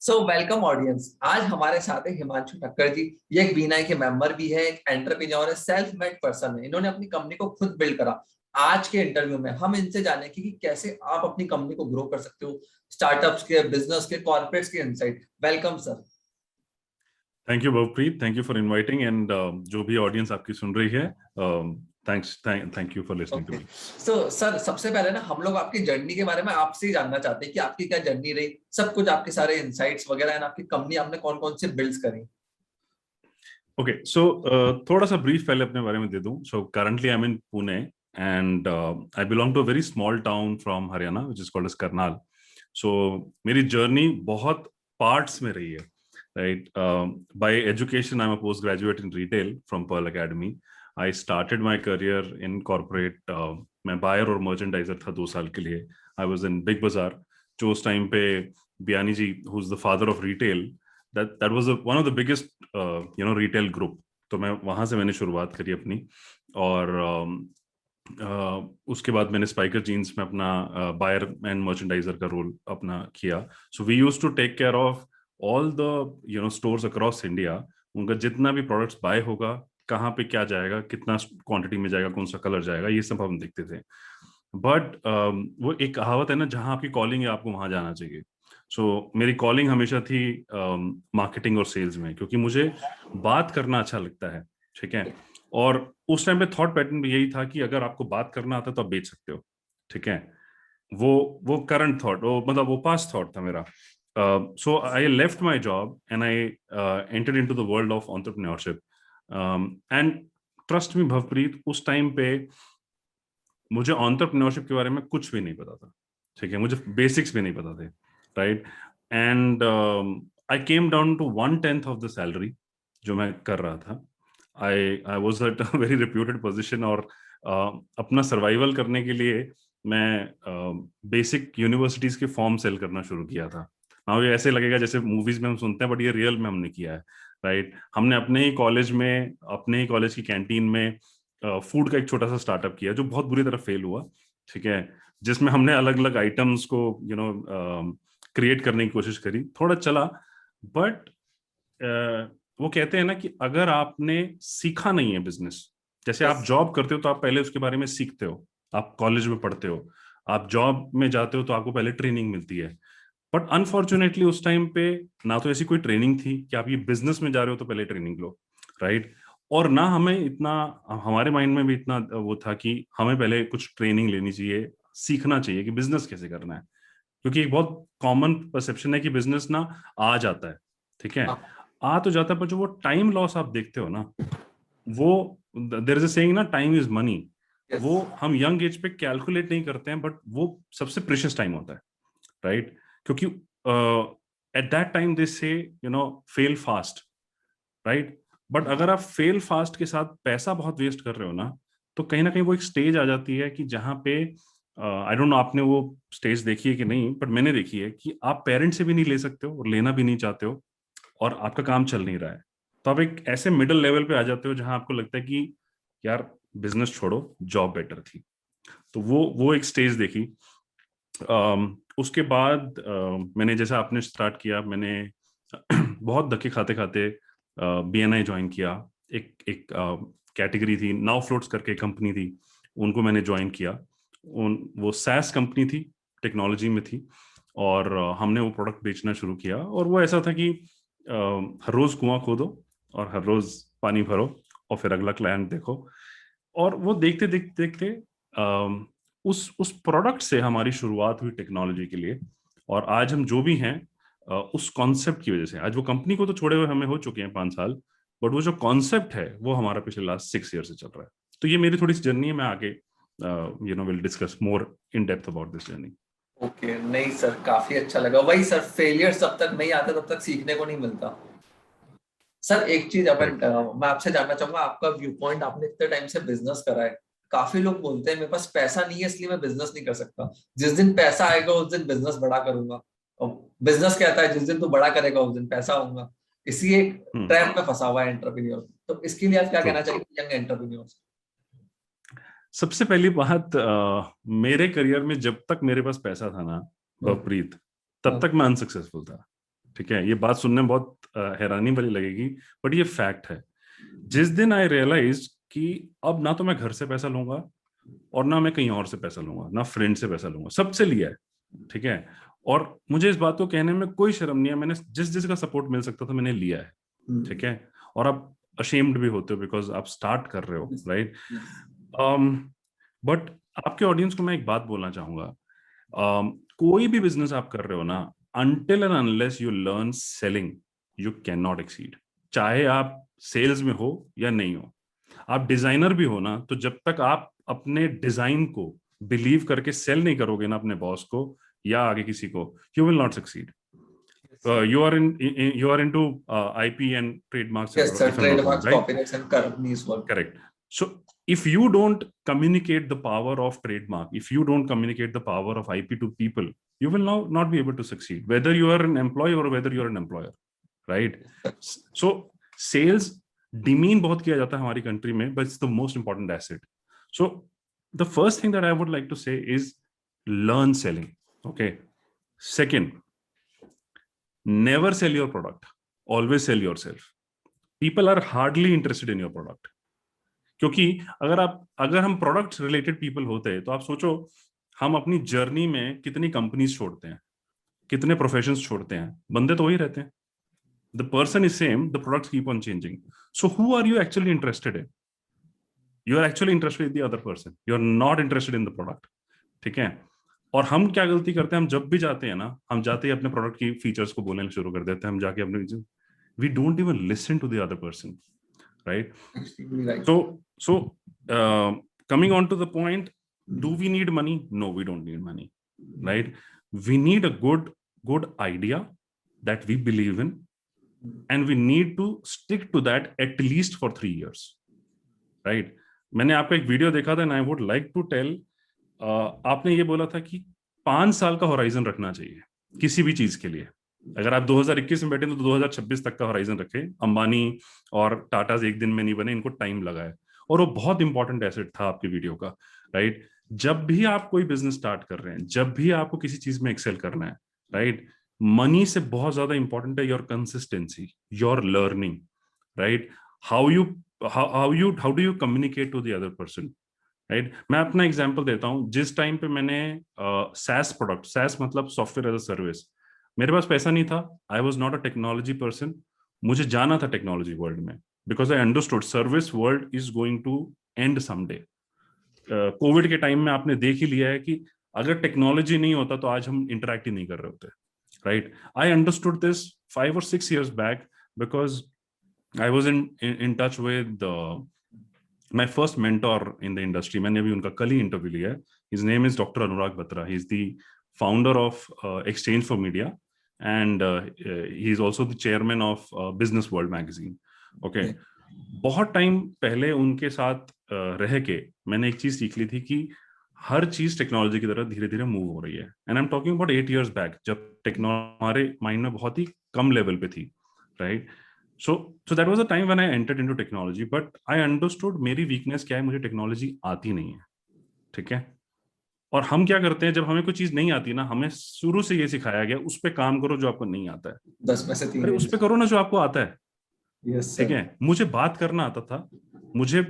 So welcome audience. आज हमारे साथ है हिमांशु ठक्कर जी। ये एक बीनाई के मेंबर भी है, एक एंटरप्रेन्योर है, सेल्फ मेड पर्सन है। इन्होंने अपनी कंपनी को खुद बिल्ड करा। आज के इंटरव्यू में हम इनसे जानेंगे कि कैसे आप अपनी कंपनी को ग्रो कर सकते हो, स्टार्टअप्स के, बिजनेस के, कॉर्पोरेट्स के insight. Welcome sir. Thank you Bhavpreet, thank you for inviting and जो भी ऑडियंस आपकी सुन रही है, thank you for listening to okay. Me. So sir, सबसे पहले ना हम लोग आपकी जर्नी के बारे में आपसे ही जानना चाहते हैं कि आपकी क्या जर्नी रही, सब कुछ, आपके सारे इनसाइट्स वगैरह एंड आपकी कंपनी आपने कौन कौन से बिल्ड्स करी। ओके, सो थोड़ा सा ब्रीफ पहले अपने बारे में दे दूं। So currently I am in Pune and I belong to a very small town from Haryana which is called as Karnal. So मेरी जर्नी बहुत पार्ट्स में रही है, right. By education I am a post graduate in retail from Pearl Academy. I started my career in corporate. मैं buyer और merchandiser था 2 साल के लिए। आई वाज इन बिग बाजार, जो उस टाइम पे Biyani ji, who is the father of retail, that was one of the biggest retail group। तो मैं वहां से मैंने शुरुआत करी अपनी। और उसके बाद मैंने स्पाइकर जीन्स में अपना बायर एंड मर्चेंडाइजर का रोल अपना किया। So we used to take care of all the stores across India. उनका जितना भी प्रोडक्ट्स बाय होगा, कहाँ पे क्या जाएगा, कितना क्वांटिटी में जाएगा, कौन सा कलर जाएगा, ये सब हम देखते थे। बट वो एक कहावत है ना, जहां आपकी कॉलिंग है आपको वहां जाना चाहिए। मेरी कॉलिंग हमेशा थी मार्केटिंग और सेल्स में, क्योंकि मुझे बात करना अच्छा लगता है। ठीक है। और उस टाइम पे थॉट पैटर्न भी यही था कि अगर आपको बात करना आता है तो आप बेच सकते हो। ठीक है। वो करंट थॉट, वो मतलब वो पास्ट थॉट था मेरा। So I left my job and I entered into the world of entrepreneurship. And trust me Bhavpreet, उस टाइम पे मुझे एंटरप्रेन्योरशिप के बारे में कुछ भी नहीं पता था। ठीक है, मुझे बेसिक्स भी नहीं पता थे, right. And I came down to 1/10 of the salary जो मैं कर रहा था। I was at a very reputed position. और अपना सर्वाइवल करने के लिए मैं बेसिक यूनिवर्सिटीज के फॉर्म सेल करना शुरू किया था। नाउ ये ऐसे लगेगा जैसे मूवीज में हम सुनते हैं, बट ये रियल में हमने किया है, राइट। हमने अपने ही कॉलेज में, अपने ही कॉलेज की कैंटीन में फूड का एक छोटा सा स्टार्टअप किया, जो बहुत बुरी तरह फेल हुआ। ठीक है। जिसमें हमने अलग अलग आइटम्स को क्रिएट करने की कोशिश करी, थोड़ा चला। बट वो कहते हैं ना कि अगर आपने सीखा नहीं है बिजनेस, जैसे आप जॉब करते हो तो आप पहले उसके बारे में सीखते हो, आप कॉलेज में पढ़ते हो, आप जॉब में जाते हो तो आपको पहले ट्रेनिंग मिलती है। बट अनफॉर्चुनेटली उस टाइम पे ना तो ऐसी कोई ट्रेनिंग थी कि आप ये बिजनेस में जा रहे हो तो पहले ट्रेनिंग लो, राइट। और ना हमें इतना, हमारे माइंड में भी इतना वो था कि हमें पहले कुछ ट्रेनिंग लेनी चाहिए, सीखना चाहिए कि बिजनेस कैसे करना है। क्योंकि एक बहुत कॉमन परसेप्शन है कि बिजनेस ना आ जाता है। ठीक है, आ तो जाता है, पर जो वो टाइम लॉस आप देखते हो ना, वो, देयर इज अ सेइंग ना, टाइम इज मनी। वो हम यंग एज पे कैलकुलेट नहीं करते हैं, बट वो सबसे प्रेशियस टाइम होता है, राइट। क्योंकि एट दैट टाइम दे से फेल फास्ट, राइट। बट अगर आप फेल फास्ट के साथ पैसा बहुत वेस्ट कर रहे हो तो कहीं ना कहीं वो एक स्टेज आ जाती है कि जहां पे, आई डोंट नो आपने वो स्टेज देखी है कि नहीं, बट मैंने देखी है कि आप पेरेंट्स से भी नहीं ले सकते हो और लेना भी नहीं चाहते हो, और आपका काम चल नहीं रहा है। तो आप एक ऐसे मिडिल लेवल पे आ जाते हो जहां आपको लगता है कि यार बिजनेस छोड़ो, जॉब बेटर थी। तो वो एक स्टेज देखी। उसके बाद मैंने, जैसा आपने स्टार्ट किया, मैंने बहुत धक्के खाते खाते BNI ज्वाइन किया। एक एक कैटेगरी थी, नाउ फ्लोट्स करके कंपनी थी, उनको मैंने ज्वाइन किया। वो सैस कंपनी थी, टेक्नोलॉजी में थी। और हमने वो प्रोडक्ट बेचना शुरू किया। और वो ऐसा था कि हर रोज कुआं खोदो और हर रोज पानी भरो और फिर अगला क्लाइंट देखो। और वो देखते देखते देखते उस प्रोडक्ट से हमारी शुरुआत हुई टेक्नोलॉजी के लिए। और आज हम जो भी हैं, उस कॉन्सेप्ट की वजह से, आज वो कंपनी को तो छोड़े हुए हमें हो चुके हैं 5 साल, बट वो जो कॉन्सेप्ट है वो हमारा पिछले लास्ट 6 ईयर से चल रहा है। तो ये मेरी थोड़ी सी जर्नी है। मैं आगे will discuss more in depth about this journey. Okay, नहीं सर, काफी अच्छा लगा। वही सर, फेलियर जब तक नहीं आता तब तक सीखने को नहीं मिलता। सर एक चीज अपन, करेक्ट। मैं आपसे जानना चाहूंगा आपका व्यू पॉइंट। आपने इतने टाइम से बिजनेस करा है। काफी लोग बोलते हैं मेरे पास पैसा नहीं है इसलिए मैं बिजनेस नहीं कर सकता। जिस दिन पैसा आएगा उस दिन बिजनेस बड़ा करूंगा। और बिजनेस कहता है जिस दिन तू बड़ा करेगा उस दिन पैसा होगा। इसी एक ट्रैप में फंसा हुआ है एंटरप्रेन्योर। तो इसके लिए आप क्या ट्रू। कहना चाहिए यंग एंटरप्रेन्योर्स। सबसे पहली बात, मेरे करियर में जब तक मेरे पास पैसा था ना हाँ, भवप्रीत, तब हाँ, तक मैं अनसक्सेसफुल था। ठीक है, ये बात सुनने में बहुत हैरानी वाली लगेगी, बट ये फैक्ट है। जिस दिन आई रियलाइज कि अब ना तो मैं घर से पैसा लूंगा और ना मैं कहीं और से पैसा लूंगा, ना फ्रेंड से पैसा लूंगा, सबसे लिया है, ठीक है, और मुझे इस बात को कहने में कोई शर्म नहीं है, मैंने जिस जिसका सपोर्ट मिल सकता था मैंने लिया है, ठीक है, और आप अशेम्ड भी होते हो बिकॉज आप स्टार्ट कर रहे हो, राइट। बट आपके ऑडियंस को मैं एक बात बोलना चाहूंगा, कोई भी बिजनेस आप कर रहे हो ना, until and unless you learn selling you can not exceed. चाहे आप सेल्स में हो या नहीं हो, आप डिजाइनर भी हो ना, तो जब तक आप अपने डिजाइन को बिलीव करके सेल नहीं करोगे ना अपने बॉस को या आगे किसी को, you will not succeed. You are into IP and trademarks, Yes, sir. if I'm not wrong, Trademarks, right? copyrights, and companies work. Correct. So if you don't communicate the power of trademark, if you don't communicate the power of IP to people, you will not be able to succeed, whether you are an employee or whether you are an employer, right? So sales demean बहुत किया जाता है हमारी country में, but it's the most important asset. So the first thing that I would like to say is learn selling. Okay. Second, never sell your product, always sell yourself. People are hardly interested in your product. क्योंकि अगर हम product related people होते हैं तो आप सोचो हम अपनी जर्नी में कितनी कंपनीज छोड़ते हैं, कितने प्रोफेशंस छोड़ते हैं, बंदे तो वही रहते हैं, the person is same, the products keep on changing, so who are you actually interested in? You are actually interested in the other person, you are not interested in the product, ठीक है। और हम क्या गलती करते हैं, हम जब भी जाते हैं ना, हम जाते ही अपने प्रोडक्ट की फीचर्स को बोलना शुरू कर देते हैं, हम जाके अपने, we don't even listen to the other person, right? Right. So coming on to the point, do we need money? No, we don't need money, right? We need a good idea that we believe in, and we need to stick to that at least for 3 years, right? मैंने आपका एक video देखा था, and I would like to tell, आपने ये बोला था कि 5 साल का होराइजन रखना चाहिए किसी भी चीज के लिए। अगर आप 2021 में बैठे तो 2026 तक का होराइजन रखें। अंबानी और टाटा एक दिन में नहीं बने, इनको टाइम लगा है, और वो बहुत इंपॉर्टेंट एसेट था आपके वीडियो का, राइट। जब भी आप कोई बिजनेस स्टार्ट कर रहे हैं, जब भी आपको किसी चीज में एक्सेल करना है, राइट, मनी से बहुत ज्यादा इंपॉर्टेंट है your consistency, your learning, right. How do you communicate to the other person, right. मैं अपना एग्जांपल देता हूं, जिस टाइम पे मैंने SaaS प्रोडक्ट, SaaS मतलब सॉफ्टवेयर एज अ सर्विस, मेरे पास पैसा नहीं था, I was not a technology person, मुझे जाना था टेक्नोलॉजी वर्ल्ड में, because I understood service world is going to end someday. COVID के टाइम में आपने देख ही लिया है कि अगर टेक्नोलॉजी नहीं होता तो आज हम इंटरेक्ट ही नहीं कर रहे होते, right. I understood this 5 or 6 years back because I was in touch with my first mentor in the industry. मैंने अभी उनका कल ही इंटरव्यू लिया है। His name is Dr. Anurag Batra. He is the founder of Exchange for Media, and he is also the chairman of Business World magazine. Okay. बहुत time पहले उनके साथ रह के मैंने एक चीज सीख ली थी कि हर चीज टेक्नोलॉजी की तरह धीरे धीरे मूव हो रही है, and I am talking about 8 years back, जब टेक्नोलॉजी हमारे माइंड में बहुत ही कम लेवल पे थी, right. So that was a time when I entered into technology, but I understood मेरी वीकनेस क्या है, मुझे टेक्नोलॉजी आती नहीं है, ठीक है। और हम क्या करते हैं, जब हमें कोई चीज नहीं आती ना, हमें शुरू से ये सिखाया गया उस पे काम करो जो आपको नहीं आता है, 10 में से 3। अरे उस पे करो ना जो आपको आता है, yes, ठीक है। मुझे बात करना आता था, मुझे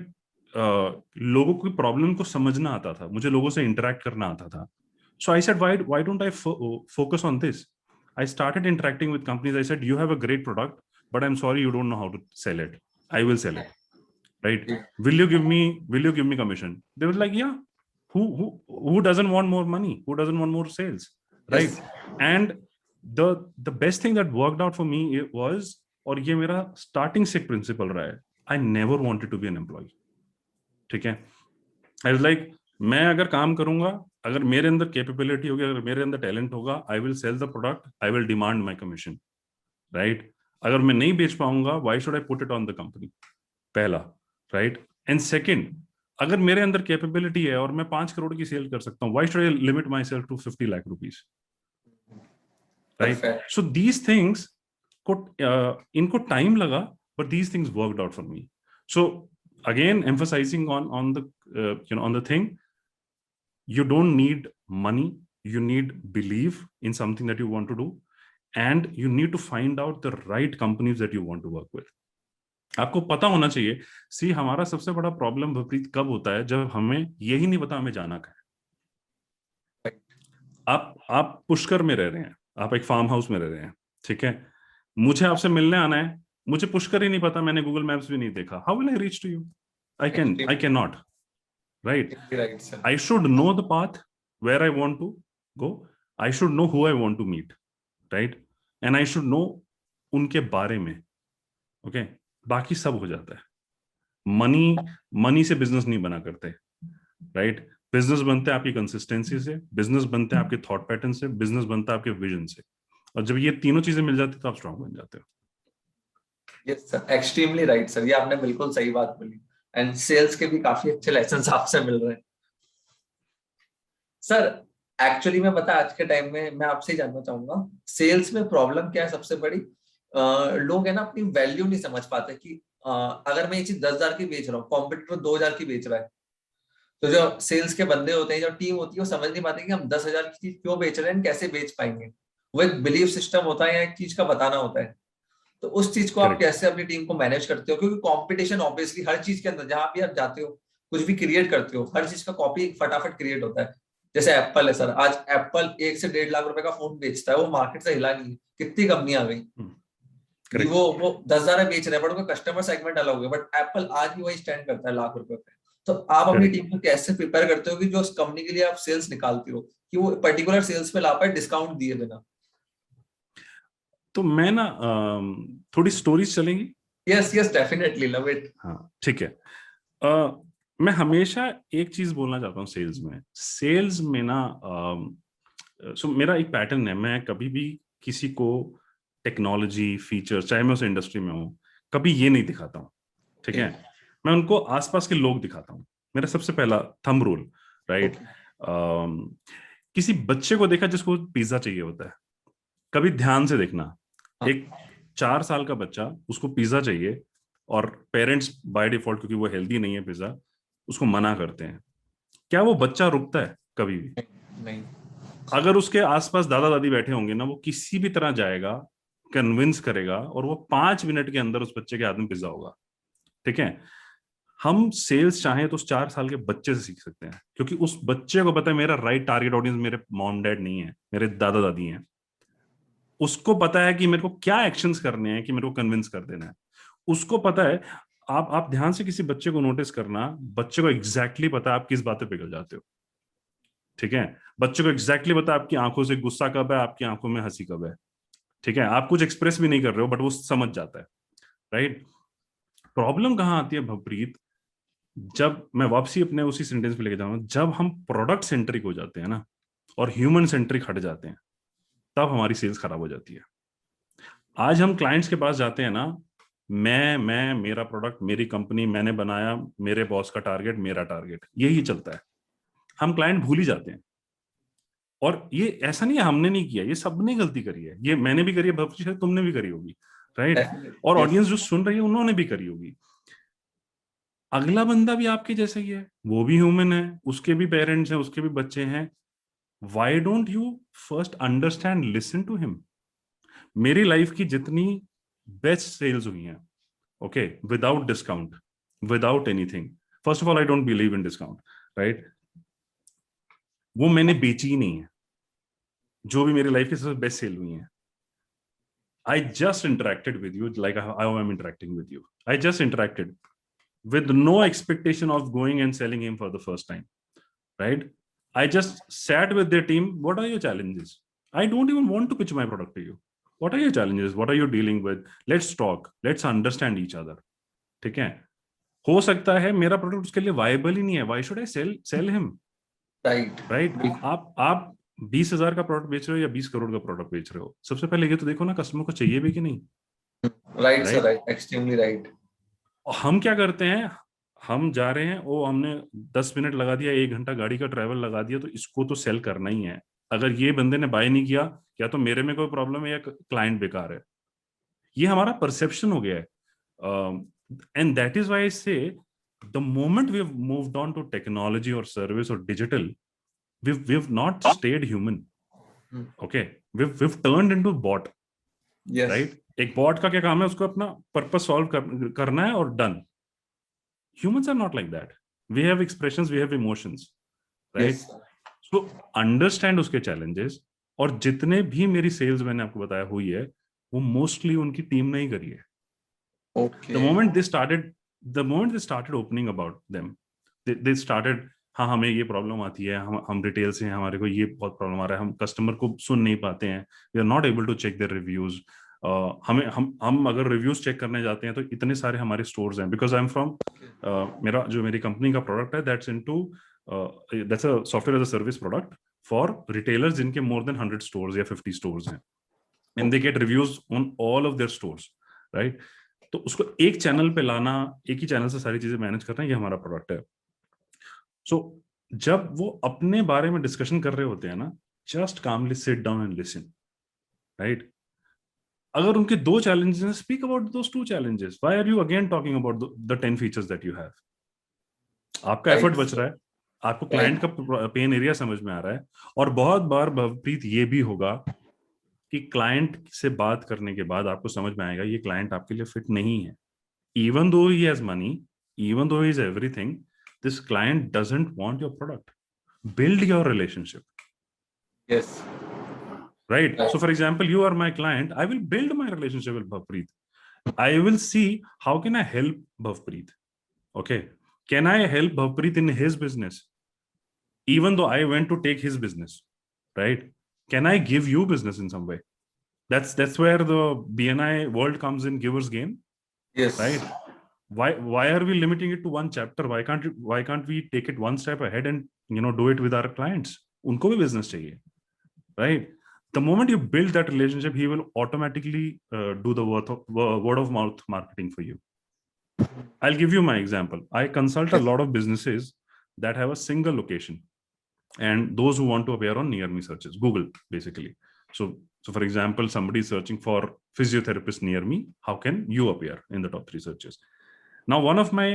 लोगों की प्रॉब्लम को समझना आता था, मुझे लोगों से इंटरेक्ट करना आता था। So I said, why don't I focus on this? I started interacting with companies. I said, you have a great product, but I'm sorry you don't know how to sell it. I will sell it, right? Will you give me commission? They were like, yeah. Who doesn't want more money? Who doesn't want more sales, right? Yes. And the best thing that worked out for me was, और ये मेरा starting से principle रहा है, I never wanted to be an employee, ठीक है। I was like, मैं अगर काम करूंगा, अगर मेरे अंदर कैपेबिलिटी होगी, अगर मेरे अंदर टैलेंट होगा, I will sell the product, I will demand my commission, right. अगर मैं नहीं बेच पाऊंगा, why should I put it on the company, पहला, राइट। एंड सेकंड, अगर मेरे अंदर कैपेबिलिटी है और मैं 5 करोड़ की सेल कर सकता हूँ, why should I limit myself to 50 lakh rupees, right. So these things को इनको टाइम लगा, but these things worked out for me. So again emphasizing on the on the thing, you don't need money, you need belief in something that you want to do, and you need to find out the right companies that you want to work with. आपको पता होना चाहिए. सी हमारा सबसे बड़ा problem विपरीत कब होता है, जब हमें यही नहीं पता हमें जाना कहाँ है. आप पुष्कर में रह रहे हैं, आप एक फार्म हाउस में रह रहे हैं, ठीक है, मुझे आपसे मिलने आना है, मुझे पुष्कर ही नहीं पता, मैंने गूगल मैप्स भी नहीं देखा, how will I reach to you? I can not, right? I should know the path where I want to go, I should know who I want to meet, right? And I should know उनके बारे में, okay? बाकी सब हो जाता है. Money से business नहीं बना करते, राइट? बिजनेस बनते हैं आपकी कंसिस्टेंसी से, बिजनेस बनते हैं आपके थॉट पैटर्न से, बिजनेस बनता है आपके विजन से, और जब ये तीनों चीजें मिल जाती है तो आप स्ट्रांग बन जाते हो. Yes sir, extremely right sir, ये आपने बिल्कुल सही बात बोली. एंड सेल्स के भी काफी अच्छे लेसन्स आपसे मिल रहे हैं सर. एक्चुअली मैं पता आज के टाइम में मैं आपसे ही जानना चाहूंगा, सेल्स में प्रॉब्लम क्या है सबसे बड़ी? लोग है ना अपनी वैल्यू नहीं समझ पाते कि अगर मैं ये चीज 10,000 की बेच रहा हूँ, कॉम्पिटिटर 2,000 की बेच रहा है, तो जो सेल्स के बंदे होते हैं, जो टीम होती है, वो समझ नहीं पाते कि हम 10,000 की चीज क्यों बेच रहे हैं, कैसे बेच पाएंगे. वो एक बिलीफ सिस्टम होता है या एक चीज का बताना होता है. तो उस चीज को आप कैसे अपनी टीम को मैनेज करते हो? क्योंकि कंपटीशन ऑब्वियसली हर चीज के अंदर, जहां भी आप जाते हो, कुछ भी क्रिएट करते हो, हर चीज का कॉपी फटाफट क्रिएट होता है. जैसे एप्पल है सर, आज एप्पल 1 से 1.5 लाख रुपए का फोन बेचता है, वो मार्केट से हिला नहीं है. कितनी कंपनियां आ गई, वो 10,000 बेच रहे हैं, बट उनका कस्टमर सेगमेंट अलग हो गया, बट एप्पल आज भी वही स्टैंड करता है लाख रुपए पे. तो आप अपनी टीम को कैसे प्रिपेयर करते हो कि जो उस कंपनी के लिए आप सेल्स निकालते हो, कि वो पर्टिकुलर सेल्स पे ला पाए डिस्काउंट दिए बिना? तो मैं ना थोड़ी स्टोरीज चलेंगी. Yes yes, definitely, love it. हाँ, ठीक है. मैं हमेशा एक चीज बोलना चाहता हूँ सेल्स में ना, सो मेरा एक पैटर्न है, मैं कभी भी किसी को टेक्नोलॉजी फीचर, चाहे मैं उस इंडस्ट्री में हूँ, कभी ये नहीं दिखाता हूँ, ठीक है? मैं उनको आसपास के लोग दिखाता हूँ. मेरा सबसे पहला थंब रूल, राइट? किसी बच्चे को देखा जिसको पिज्जा चाहिए होता है, कभी ध्यान से देखना. एक 4 साल का बच्चा, उसको पिज्जा चाहिए, और पेरेंट्स बाय डिफॉल्ट, क्योंकि वो हेल्दी नहीं है पिज्जा, उसको मना करते हैं. क्या वो बच्चा रुकता है? कभी भी नहीं. अगर उसके आसपास दादा दादी बैठे होंगे ना, वो किसी भी तरह जाएगा, कन्विंस करेगा, और वो 5 मिनट के अंदर उस बच्चे के हाथ में पिज्जा होगा, ठीक है? हम सेल्स चाहें तो उस 4 साल के बच्चे से सीख सकते हैं, क्योंकि उस बच्चे को पता है मेरा राइट टारगेट ऑडियंस मेरे मॉम डैड नहीं है, मेरे दादा दादी हैं. उसको पता है कि मेरे को क्या एक्शंस करने हैं कि मेरे को कन्विंस कर देना है. उसको पता है. आप ध्यान से किसी बच्चे को नोटिस करना, बच्चे को एग्जैक्टली पता है आप किस बात पे पिघल जाते हो, ठीक है? बच्चे को एग्जैक्टली पता है आपकी आंखों से गुस्सा कब है, आपकी आंखों में हंसी कब है, ठीक है? आप कुछ एक्सप्रेस भी नहीं कर रहे हो, बट वो समझ जाता है, राइट? प्रॉब्लम कहां आती है भवप्रीत? जब मैं वापसी अपने उसी सेंटेंस पे लेके जाऊंगा, जब हम प्रोडक्ट सेंट्रिक हो जाते हैं ना, और ह्यूमन सेंट्रिक हट जाते हैं, तब हमारी सेल्स खराब हो जाती है. आज हम क्लाइंट्स के पास जाते हैं ना, मैं मेरा प्रोडक्ट, मेरी कंपनी, मैंने बनाया, मेरे बॉस का टारगेट, मेरा टारगेट, यही चलता है. हम क्लाइंट भूल ही जाते हैं. और ये ऐसा नहीं है हमने नहीं किया, ये सबने गलती करी है, ये मैंने भी करी है, भविष्य शायद तुमने भी करी होगी, राइट? और ऑडियंस जो सुन रही है उन्होंने भी करी होगी. अगला बंदा भी आपके जैसा ही है, वो भी ह्यूमन है, उसके भी पेरेंट्स हैं, उसके भी बच्चे हैं. Why don't you first understand, listen to him. मेरी लाइफ की जितनी बेस्ट सेल्स हुई हैं, okay, without discount, without anything, first of all I don't believe in discount, right? वो मैंने बेची ही नहीं है. जो भी मेरी लाइफ की सबसे बेस्ट सेल हुई है, I just interacted with you like I am interacting with you. I just interacted with no expectation of going and selling him for the first time, right? I just sat with their team. What are your challenges? I don't even want to pitch my product to you. What are your challenges? What are you dealing with? Let's talk. Let's understand each other. ठीक है? हो सकता है मेरा product उसके लिए viable ही नहीं है. Why should I sell him? Right? आप 20,000 का प्रोडक्ट बेच रहे हो या 20 करोड़ का प्रोडक्ट बेच रहे हो, सबसे पहले ये तो देखो ना कस्टमर को चाहिए भी कि नहीं. Right sir, right, extremely right. हम क्या करते हैं, हम जा रहे हैं, वो हमने 10 मिनट लगा दिया, 1 घंटा गाड़ी का ट्रैवल लगा दिया, तो इसको तो सेल करना ही है. अगर ये बंदे ने बाय नहीं किया, या तो मेरे में कोई प्रॉब्लम है या क्लाइंट बेकार है. ये हमारा परसेप्शन हो गया है. And that is why I say the moment we have moved on to technology और सर्विस और digital, we've not stayed human. Okay, we've turned into bot. Yes right? एक बॉट का क्या काम है? उसको अपना पर्पस सॉल्व करना है और done. Humans are not like that. We have expressions, we have emotions, yes right? So understand उसके challenges. और जितने भी मेरी सेल्स मैंने आपको बताया हुई है, वो मोस्टली उनकी टीम ने ही करी है. Okay The moment they started, the moment they started opening about them, they started, हाँ हमें ये प्रॉब्लम आती है, हम रिटेल से हैं, हमारे को ये बहुत प्रॉब्लम आ रहा है, हम कस्टमर को सुन नहीं पाते हैं, we are not able to check their reviews. हमें हम अगर रिव्यूज चेक करने जाते हैं तो इतने सारे हमारे स्टोर्स हैं, बिकॉज आई एम फ्रॉम, मेरी कंपनी का प्रोडक्ट है, that's a software as a service product for retailers जिनके मोर देन 100 स्टोर्स या 50 स्टोर्स हैं, and they get reviews on all of their stores, right? तो उसको एक चैनल पे लाना, एक ही चैनल से सारी चीजें मैनेज करना, ये हमारा प्रोडक्ट है. सो जब वो अपने बारे में डिस्कशन कर रहे होते हैं ना, just calmly sit down and listen, right? अगर उनके दो चैलेंजेस हैं, speak about those two challenges. Why are you again talking about the 10 features that you have? आपका एफर्ट राइट बच रहा है, आपको क्लाइंट राइट का पेन एरिया समझ में आ रहा है. और बहुत बार भवप्रीत ये भी होगा कि क्लाइंट से बात करने के बाद आपको समझ में आएगा ये क्लाइंट आपके लिए फिट नहीं है. Even though he has money, even though he is everything, this client doesn't want your product. Build your relationship, yes right? So, right for example, you are my client. I will build my relationship with Bhavpreet. I will see how can I help Bhavpreet. Okay, can I help Bhavpreet in his business, even though I went to take his business, right? Can I give you business in some way? That's where the BNI world comes in, givers game, yes right? Why are we limiting it to one chapter? Why can't we take it one step ahead and do it with our clients? उनको भी business चाहिए, right? The moment you build that relationship, he will automatically do the word of mouth marketing for you. I'll give you my example. I consult a lot of businesses that have a single location, and those who want to appear on near me searches, Google basically. So for example, somebody is searching for physiotherapist near me. How can you appear in the top 3 searches? Now, one of my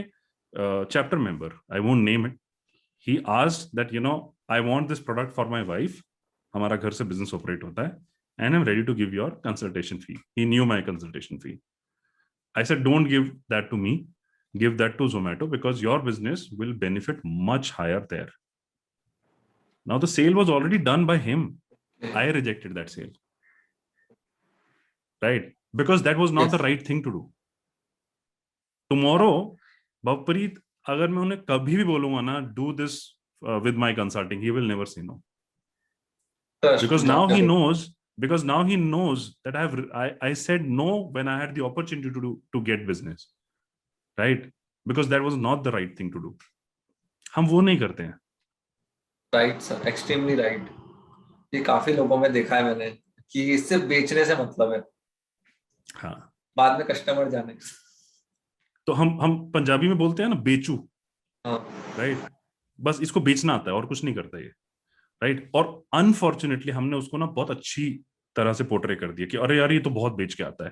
chapter member, I won't name it, he asked that, I want this product for my wife. हमारा घर से business operate होता है, and I'm ready to give your consultation fee. He knew my consultation fee. I said, don't give that to me. Give that to Zomato because your business will benefit much higher there. Now, the sale was already done by him. I rejected that sale. Right? Because that was not the right thing to do. Tomorrow, Bhavpreet, अगर मैं उन्हें कभी भी बोलूंगा ना, do this with my consulting, he will never say no. Because now he knows that I said no when I had the opportunity to get business, right? Because that was not the right thing to do. हम वो नहीं करते हैं. Right sir, extremely right. ये काफी लोगों में देखा है मैंने कि इससे बेचने से मतलब है, हाँ, बाद में कस्टमर जाने. तो हम पंजाबी में बोलते हैं ना, बेचू, हाँ राइट? बस इसको बेचना आता है और कुछ नहीं करता ये, राइट? और अनफॉर्चुनेटली हमने उसको ना बहुत अच्छी तरह से पोर्ट्रे कर दिया कि अरे यार ये तो बहुत बेच के आता है.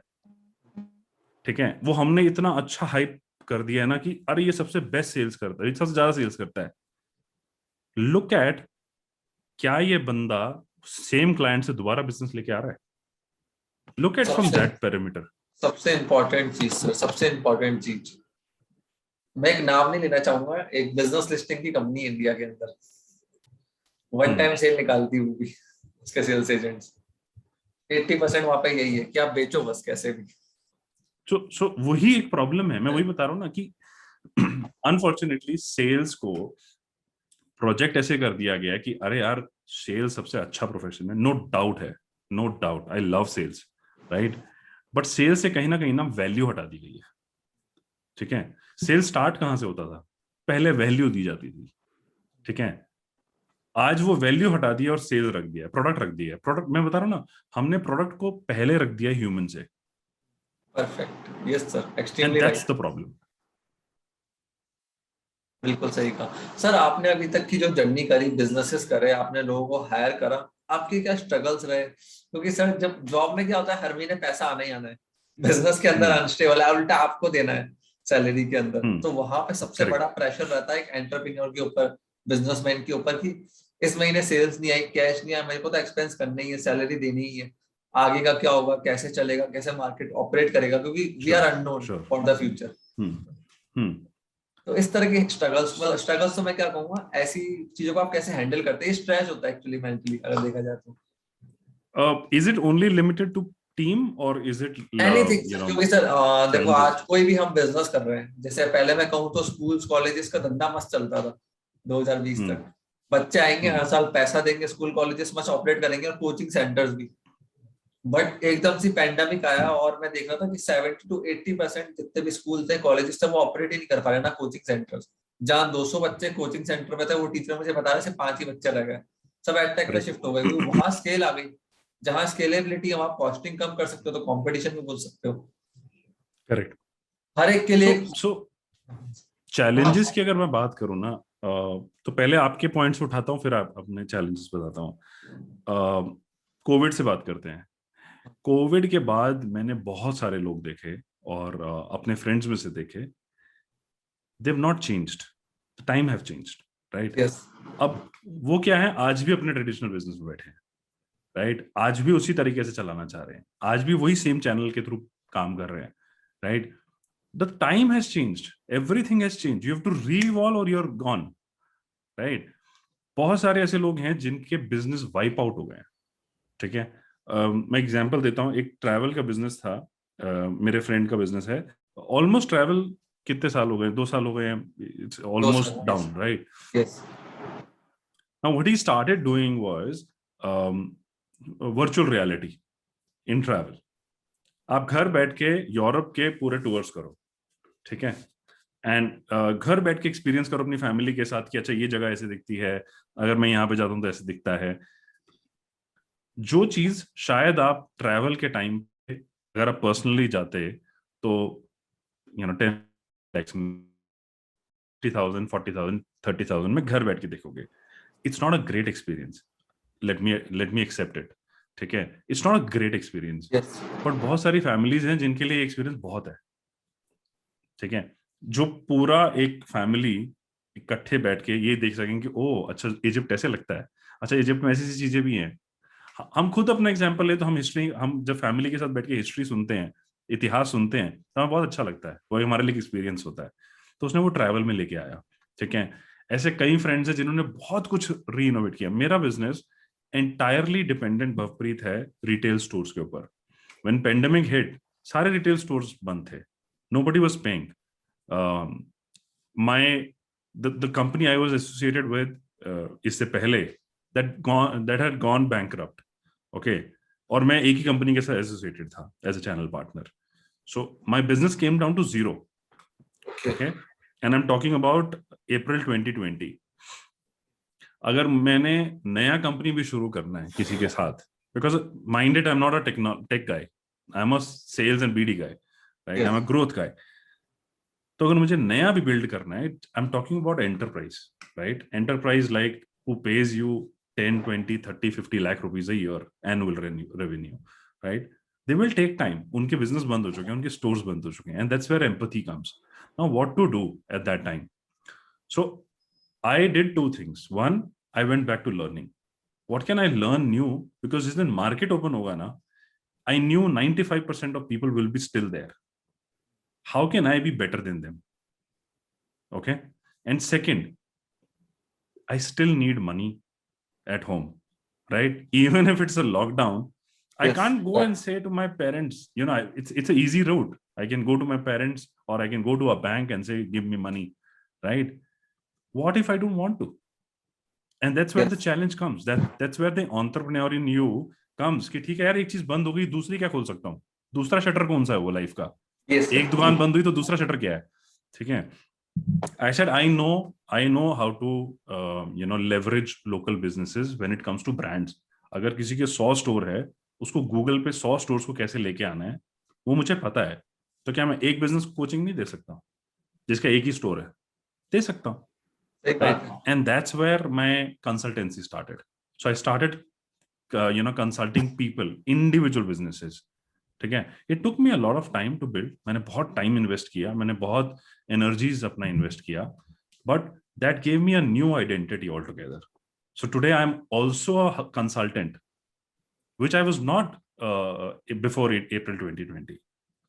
ठीक है, वो हमने इतना अच्छा हाइप कर दिया है ना कि अरे ये सबसे बेस्ट सेल्स करता है, ये सबसे ज्यादा सेल्स करता है. लुक एट, क्या ये बंदा सेम क्लाइंट से दोबारा बिजनेस लेके आ रहा है? Look at from that parameter. सबसे इम्पोर्टेंट चीज सर, सबसे इम्पोर्टेंट चीज, मैं एक नाम नहीं लेना चाहूंगा, एक बिजनेस लिस्टिंग की कंपनी इंडिया के अंदर वन टाइम सेल निकालती वो भी, उसके सेल्स एजेंट्स 80% वहां पे यही है कि आप बेचो बस कैसे भी. सो वही एक प्रॉब्लम है. मैं वही बता रहा हूँ ना कि अनफॉर्चुनेटली सेल्स को प्रोजेक्ट ऐसे कर दिया गया कि अरे यार सेल्स सबसे अच्छा प्रोफेशन है. नो डाउट है, no doubt, I love sales, right? But sales से कहीं ना वैल्यू हटा दी गई है. ठीक है, सेल्स स्टार्ट कहां से होता था? पहले वैल्यू दी जाती थी. ठीक है, आज वो वैल्यू हटा दिया और सेल रख दिया, प्रोडक्ट रख दिया. प्रोडक्ट, मैं बता रहा हूँ ना, हमने प्रोडक्ट को पहले रख दिया ह्यूमन से. Perfect, yes sir, and extremely that's right. The problem. बिल्कुल सही कहा सर. आपने अभी तक की जो जर्नी करी, बिजनेसेस करे, आपने लोगों को हायर करा, आपके क्या स्ट्रगल्स रहे? क्योंकि सर जब जॉब में क्या होता है, हर महीने पैसा आना ही आना है. बिजनेस के अंदर अनस्टेबल है, उल्टा आपको देना है सैलरी के अंदर. तो वहां पे सबसे बड़ा प्रेशर रहता है एक एंटरप्रेन्योर के ऊपर, बिजनेसमैन के ऊपर, कि इस महीने सेल्स नहीं आई, कैश नहीं आया, मेरे को तो एक्सपेंस करना ही है, सैलरी देनी ही है. आगे का क्या होगा, कैसे चलेगा, कैसे मार्केट ऑपरेट करेगा, क्योंकि we are unknown sure. For the future. Hmm तो इस तरह के स्ट्रगल्स, मतलब स्ट्रगल्स तो मैं क्या कहूंगा, ऐसी चीजों को आप कैसे हैंडल करते हैं, स्ट्रेस होता है एक्चुअली मेंटली अगर देखा जाए तो। Is it only limited to team और is it anything you sir, no क्योंकि सर देखो challenges? आज कोई भी हम बिजनेस कर रहे हैं, जैसे पहले मैं कहूँ तो स्कूल्स कॉलेजेस का धंधा मस्त चलता था 2020 हम्म तक। बच्चे आएंगे हम्म हर साल पैसा देंगे, स्कूल कॉलेजेस मस्त ऑपरेट करेंगे, और कोचिंग सेंटर्स भी। बट एकदम से पैंडेमिक आया और मैं देख रहा था कि 70 to 80% जितने भी स्कूल थे, कॉलेजेस थे, वो ऑपरेट ही नहीं कर पा रहे ना कोचिंग सेंटर्स। जहाँ 200 बच्चे कोचिंग सेंटर में थे, वो टीचर मुझे बता रहे सिर्फ 5 ही बच्चे रह गए। सब एडटेक पे करेक्ट शिफ्ट हो गए, क्योंकि वहां स्केल आ गई। जहाँ स्केलेबिलिटी है वहां कॉस्टिंग कम कर सकते हो, तो कॉम्पिटिशन में बोल सकते हो करेक्ट। हर एक के सो लिए। सो हाँ चैलेंजेस की अगर मैं बात करूँ ना, तो पहले आपके पॉइंट्स उठाता हूँ, फिर आप अपने चैलेंजेस बताता हूँ। कोविड से बात करते हैं। कोविड के बाद मैंने बहुत सारे लोग देखे और अपने फ्रेंड्स में से देखे, they have not changed, the time have changed, right? Yes अब वो क्या है, आज भी अपने ट्रेडिशनल बिजनेस में बैठे हैं, राइट? आज भी उसी तरीके से चलाना चाह रहे हैं, आज भी वही सेम चैनल के थ्रू काम कर रहे हैं, right? The time has changed, everything has changed, you have to revolve और यू आर गॉन, राइट? बहुत सारे ऐसे लोग हैं जिनके बिजनेस वाइप आउट हो गए हैं, ठीक है? मैं एग्जांपल देता हूँ, एक ट्रैवल का बिजनेस था, मेरे फ्रेंड का बिजनेस है। ऑलमोस्ट ट्रैवल कितने साल हो गए, 2 साल हो गए हैं, इट्स 2 ऑलमोस्ट साल yes down, right? Yes now what he started doing was virtual reality in travel. आप घर बैठ के यूरोप के पूरे टूर्स करो, ठीक है? एंड घर बैठ के एक्सपीरियंस करो अपनी फैमिली के साथ कि अच्छा ये जगह ऐसे दिखती है, अगर मैं यहाँ पे जाता हूँ तो ऐसे दिखता है। जो चीज शायद आप ट्रैवल के टाइम पे अगर आप पर्सनली जाते तो 10 50,000 40,000 30,000 में घर बैठ के देखोगे, it's not a great experience. Let me accept it, ठीक है? It's not a great experience. Yes but बहुत सारी फैमिलीज हैं जिनके लिए एक्सपीरियंस बहुत है, ठीक है? जो पूरा एक फैमिली इकट्ठे बैठ के ये देख सकें कि ओ अच्छा इजिप्ट ऐसे लगता है, अच्छा इजिप्ट में ऐसी ऐसी चीजें भी हैं। हम खुद अपना एग्जांपल ले तो हम हिस्ट्री, हम जब फैमिली के साथ बैठ के हिस्ट्री सुनते हैं, इतिहास सुनते हैं, तो हमें बहुत अच्छा लगता है, वो हमारे लिए एक्सपीरियंस होता है। तो उसने वो ट्रैवल में लेके आया, ठीक है? ऐसे कई फ्रेंड्स हैं जिन्होंने बहुत कुछ री इनोवेट किया। मेरा बिजनेस एंटायरली डिपेंडेंट, भवप्रीत, है रिटेल स्टोर्स के ऊपर। व्हेन पेंडेमिक हिट, सारे रिटेल स्टोर्स बंद थे, nobody was paying. my the company I was associated with इससे पहले that had gone bankrupt, okay? और मैं एक ही कंपनी के साथ एसोसिएटेड था as a channel partner, so my business came down to zero, okay? And I am talking about April 2020। अगर मैंने नया कंपनी भी शुरू करना है किसी के साथ, because minded I am not a tech guy, I am a sales and BD guy, right? I am a growth guy. तो अगर मुझे नया भी बिल्ड करना है, I am talking about enterprise, right? Enterprise like who pays you 10 20 30 50 lakh rupees a year annual revenue, right? They will take time, उनके business बंद हो चुके हैं, उनके स्टोर्स बंद हो चुके हैं, and that's where empathy comes. Now what to do at that time? So I did two things. One, I went back to learning, what can I learn new, because जिस दिन मार्केट ओपन होगा ना, I knew 95% of people will be still there, how can I be better than them? Okay. And second, I still need money at home, right? Even if it's a lockdown, I yes can't go and say to my parents, it's an easy route. I can go to my parents or I can go to a bank and say, give me money, right? What if I don't want to? And that's where the yes challenge comes. That's where the entrepreneur in you comes कि ठीक है यार, एक चीज बंद हो गई, दूसरी क्या खोल सकता हूँ? दूसरा शटर कौन सा है वो लाइफ का? यस एक दुकान बंद हुई तो दूसरा शटर क्या है? ठीक है? I said I know how to leverage local businesses when it comes to brands. अगर किसी के 100 स्टोर है, उसको गूगल पे 100 स्टोर्स को कैसे लेके आना है वो मुझे पता है। तो क्या मैं एक बिजनेस कोचिंग नहीं दे सकता जिसका एक ही स्टोर है? दे सकता हूँ, सही बात राइट? है। And that's where my consultancy started. So I started consulting people, individual businesses, ठीक है? It took me a lot of time to build, मैंने बहुत टाइम इन्वेस्ट किया, मैंने बहुत एनर्जीज अपना इन्वेस्ट किया, but that gave me a new identity all together. So today I am also a consultant, which I was not before April 2020.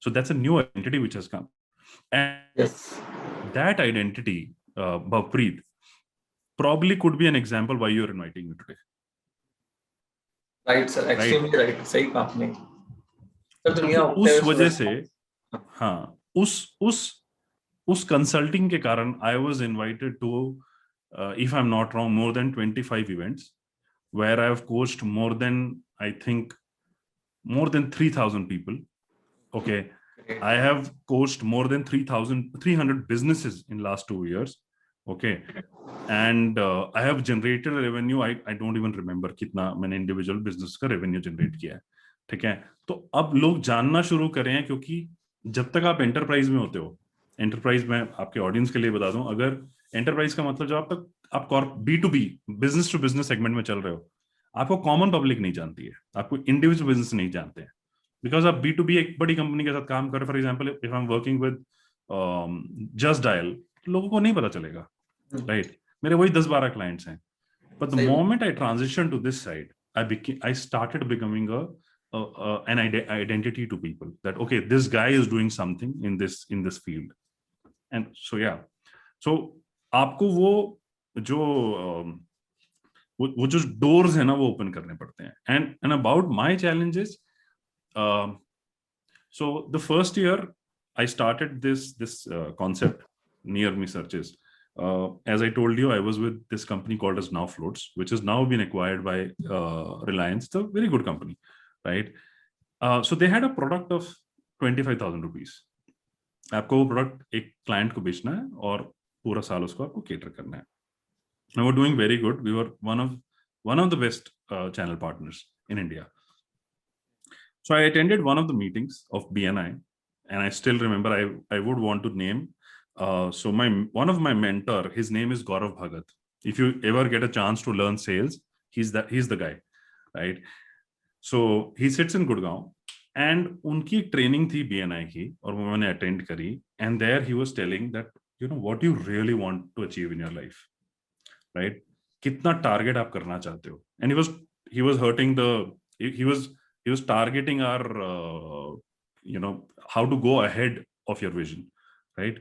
So that's a new identity which has come, and Yes. that identity, Bhavpreet, probably could be an example why you're inviting me today. Right sir, Right? Extremely right, सही कहा आपने sir. दुनिया तो उगते उस हुए वजह सूरज से, हाँ, उस कंसल्टिंग के कारण I was invited to, if I'm not wrong, more than 25 events where I have coached more than, I think, more than 3,000 people. Okay. Great. I have coached more than 3,300 businesses in last 2 years. Okay. And I have generated a revenue. I don't even remember कितना मैंने individual business का revenue generate किया है. ठीक है. तो अब लोग जानना शुरू करें हैं, क्योंकि जब तक आप enterprise में होते हो, enterprise में आपके audience के लिए बता दूं, अगर enterprise का मतलब जब आप B2B business to business segment में चल रहे हो, आपको common public नहीं जानती है, आपको individual business नहीं जानते हैं, बिकॉज आप B2B एक बड़ी कंपनी के साथ काम कर रहे, for example if I am working with just dial, लोगों को नहीं पता चलेगा, राइट? मेरे वही 10-12 क्लाइंट्स हैं, but the moment I transition to this side, I started becoming an identity to people that okay, this guy is doing something in this field. And so yeah, so आपको वो जो doors है ना, वो open करने पड़ते हैं. And about my challenges, so the first year I started this concept, Near Me Searches. As I told you, I was with this company called as Now Floats, which has now been acquired by Reliance. It's a very good company, right? So they had a product of 25,000 rupees. आपको वो product एक client को बेचना है और पूरा साल उसको आपको केटर करना है. And we're doing very good. We were one of the best channel partners in India. So I attended one of the meetings of BNI, and I still remember. I would want to name. So one of my mentor, his name is Gaurav Bhagat. If you ever get a chance to learn sales, he's the guy, right? So he sits in Gurgaon, and उनकी training थी BNI की, और वो मैंने attend करी. And there he was telling that, you know, what you really want to achieve in your life, right? कितना target आप करना चाहते हो? And he was hurting he was targeting our how to go ahead of your vision, right?